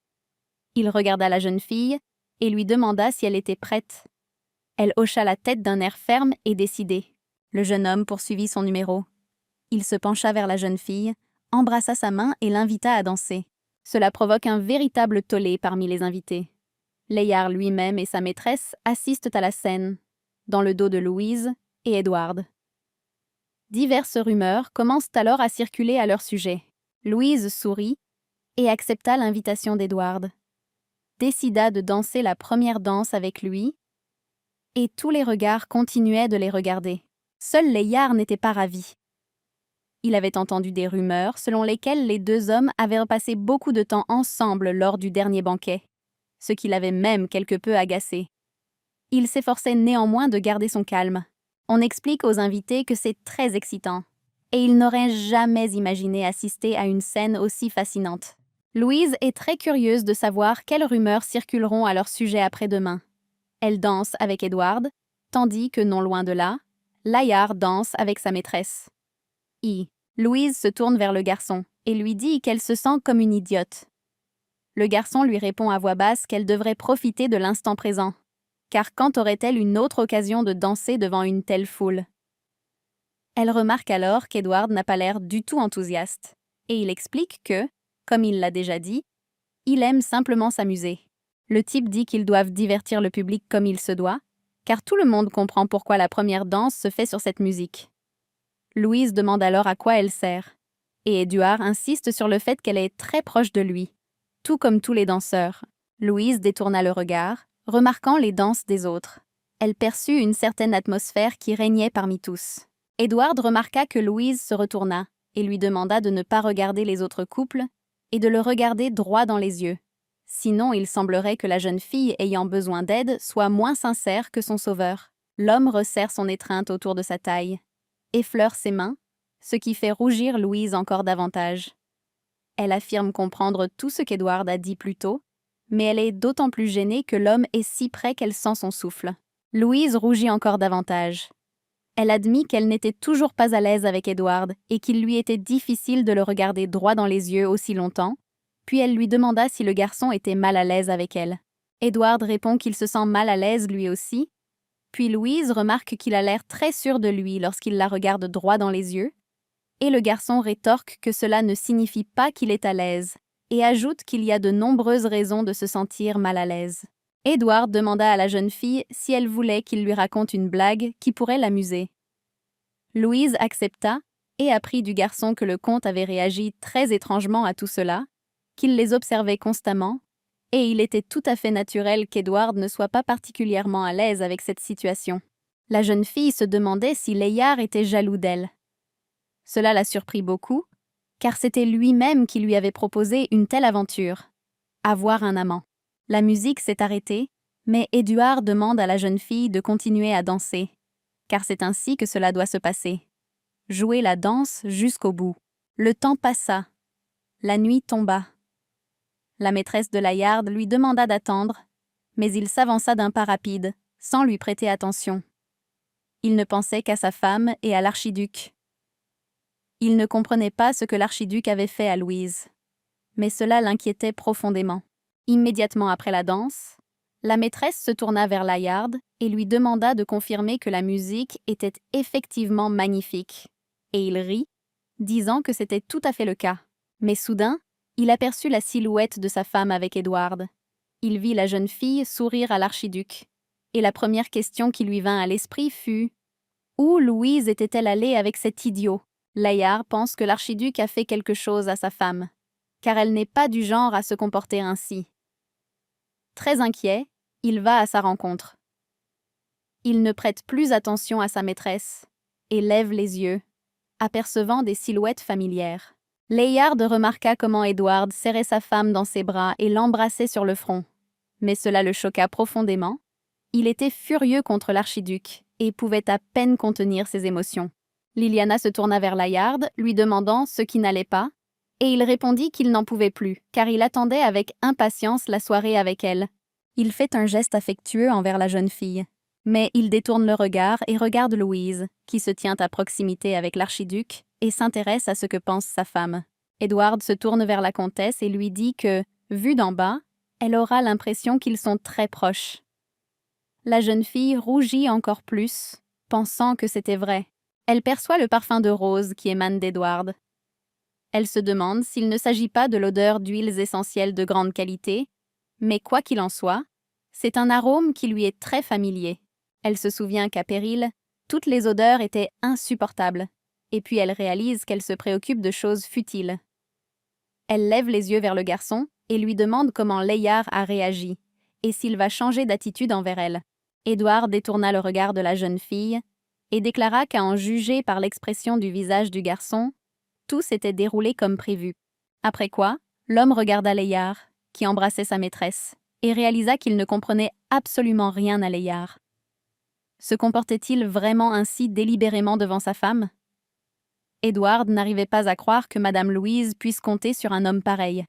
Il regarda la jeune fille et lui demanda si elle était prête. Elle hocha la tête d'un air ferme et décidé. Le jeune homme poursuivit son numéro. Il se pencha vers la jeune fille, embrassa sa main et l'invita à danser. Cela provoque un véritable tollé parmi les invités. Layard lui-même et sa maîtresse assistent à la scène, dans le dos de Louise et Édouard. Diverses rumeurs commencent alors à circuler à leur sujet. Louise sourit et accepta l'invitation d'Édouard. Décida de danser la première danse avec lui, et tous les regards continuaient de les regarder. Seul Layard n'était pas ravi. Il avait entendu des rumeurs selon lesquelles les deux hommes avaient passé beaucoup de temps ensemble lors du dernier banquet, ce qui l'avait même quelque peu agacé. Il s'efforçait néanmoins de garder son calme. On explique aux invités que c'est très excitant, et il n'aurait jamais imaginé assister à une scène aussi fascinante. Louise est très curieuse de savoir quelles rumeurs circuleront à leur sujet après-demain. Elle danse avec Edward, tandis que non loin de là, Layard danse avec sa maîtresse. Louise se tourne vers le garçon et lui dit qu'elle se sent comme une idiote. Le garçon lui répond à voix basse qu'elle devrait profiter de l'instant présent, car quand aurait-elle une autre occasion de danser devant une telle foule? Elle remarque alors qu'Edward n'a pas l'air du tout enthousiaste, et il explique que, comme il l'a déjà dit, il aime simplement s'amuser. Le type dit qu'ils doivent divertir le public comme il se doit, car tout le monde comprend pourquoi la première danse se fait sur cette musique. Louise demande alors à quoi elle sert, et Edward insiste sur le fait qu'elle est très proche de lui, tout comme tous les danseurs. Louise détourna le regard, remarquant les danses des autres. Elle perçut une certaine atmosphère qui régnait parmi tous. Edward remarqua que Louise se retourna et lui demanda de ne pas regarder les autres couples et de le regarder droit dans les yeux. Sinon, il semblerait que la jeune fille ayant besoin d'aide soit moins sincère que son sauveur. L'homme resserre son étreinte autour de sa taille, effleure ses mains, ce qui fait rougir Louise encore davantage. Elle affirme comprendre tout ce qu'Edward a dit plus tôt, mais elle est d'autant plus gênée que l'homme est si près qu'elle sent son souffle. Louise rougit encore davantage. Elle admit qu'elle n'était toujours pas à l'aise avec Edward et qu'il lui était difficile de le regarder droit dans les yeux aussi longtemps, puis elle lui demanda si le garçon était mal à l'aise avec elle. Edward répond qu'il se sent mal à l'aise lui aussi, puis Louise remarque qu'il a l'air très sûr de lui lorsqu'il la regarde droit dans les yeux, et le garçon rétorque que cela ne signifie pas qu'il est à l'aise, et ajoute qu'il y a de nombreuses raisons de se sentir mal à l'aise. Edward demanda à la jeune fille si elle voulait qu'il lui raconte une blague qui pourrait l'amuser. Louise accepta et apprit du garçon que le comte avait réagi très étrangement à tout cela, qu'il les observait constamment, et il était tout à fait naturel qu'Edward ne soit pas particulièrement à l'aise avec cette situation. La jeune fille se demandait si Layard était jaloux d'elle. Cela la surprit beaucoup, car c'était lui-même qui lui avait proposé une telle aventure, avoir un amant. La musique s'est arrêtée, mais Edward demande à la jeune fille de continuer à danser, car c'est ainsi que cela doit se passer. Jouer la danse jusqu'au bout. Le temps passa. La nuit tomba. La maîtresse de Layard lui demanda d'attendre, mais il s'avança d'un pas rapide, sans lui prêter attention. Il ne pensait qu'à sa femme et à l'archiduc. Il ne comprenait pas ce que l'archiduc avait fait à Louise, mais cela l'inquiétait profondément. Immédiatement après la danse, la maîtresse se tourna vers Layard et lui demanda de confirmer que la musique était effectivement magnifique, et il rit, disant que c'était tout à fait le cas. Mais soudain, il aperçut la silhouette de sa femme avec Edward. Il vit la jeune fille sourire à l'archiduc, et la première question qui lui vint à l'esprit fut « Où Louise était-elle allée avec cet idiot ?» Layard pense que l'archiduc a fait quelque chose à sa femme, car elle n'est pas du genre à se comporter ainsi. Très inquiet, il va à sa rencontre. Il ne prête plus attention à sa maîtresse et lève les yeux, apercevant des silhouettes familières. Layard remarqua comment Edward serrait sa femme dans ses bras et l'embrassait sur le front. Mais cela le choqua profondément. Il était furieux contre l'archiduc et pouvait à peine contenir ses émotions. Liliana se tourna vers Layard, lui demandant ce qui n'allait pas, et il répondit qu'il n'en pouvait plus, car il attendait avec impatience la soirée avec elle. Il fait un geste affectueux envers la jeune fille, mais il détourne le regard et regarde Louise, qui se tient à proximité avec l'archiduc, et s'intéresse à ce que pense sa femme. Edward se tourne vers la comtesse et lui dit que, vue d'en bas, elle aura l'impression qu'ils sont très proches. La jeune fille rougit encore plus, pensant que c'était vrai. Elle perçoit le parfum de rose qui émane d'Edward. Elle se demande s'il ne s'agit pas de l'odeur d'huiles essentielles de grande qualité, mais quoi qu'il en soit, c'est un arôme qui lui est très familier. Elle se souvient qu'à Péril, toutes les odeurs étaient insupportables, et puis elle réalise qu'elle se préoccupe de choses futiles. Elle lève les yeux vers le garçon et lui demande comment Layard a réagi, et s'il va changer d'attitude envers elle. Edward détourna le regard de la jeune fille et déclara qu'à en juger par l'expression du visage du garçon, Tout s'était déroulé comme prévu. Après quoi, l'homme regarda Layard, qui embrassait sa maîtresse, et réalisa qu'il ne comprenait absolument rien à Layard. Se comportait-il vraiment ainsi délibérément devant sa femme? Edward n'arrivait pas à croire que Madame Louise puisse compter sur un homme pareil.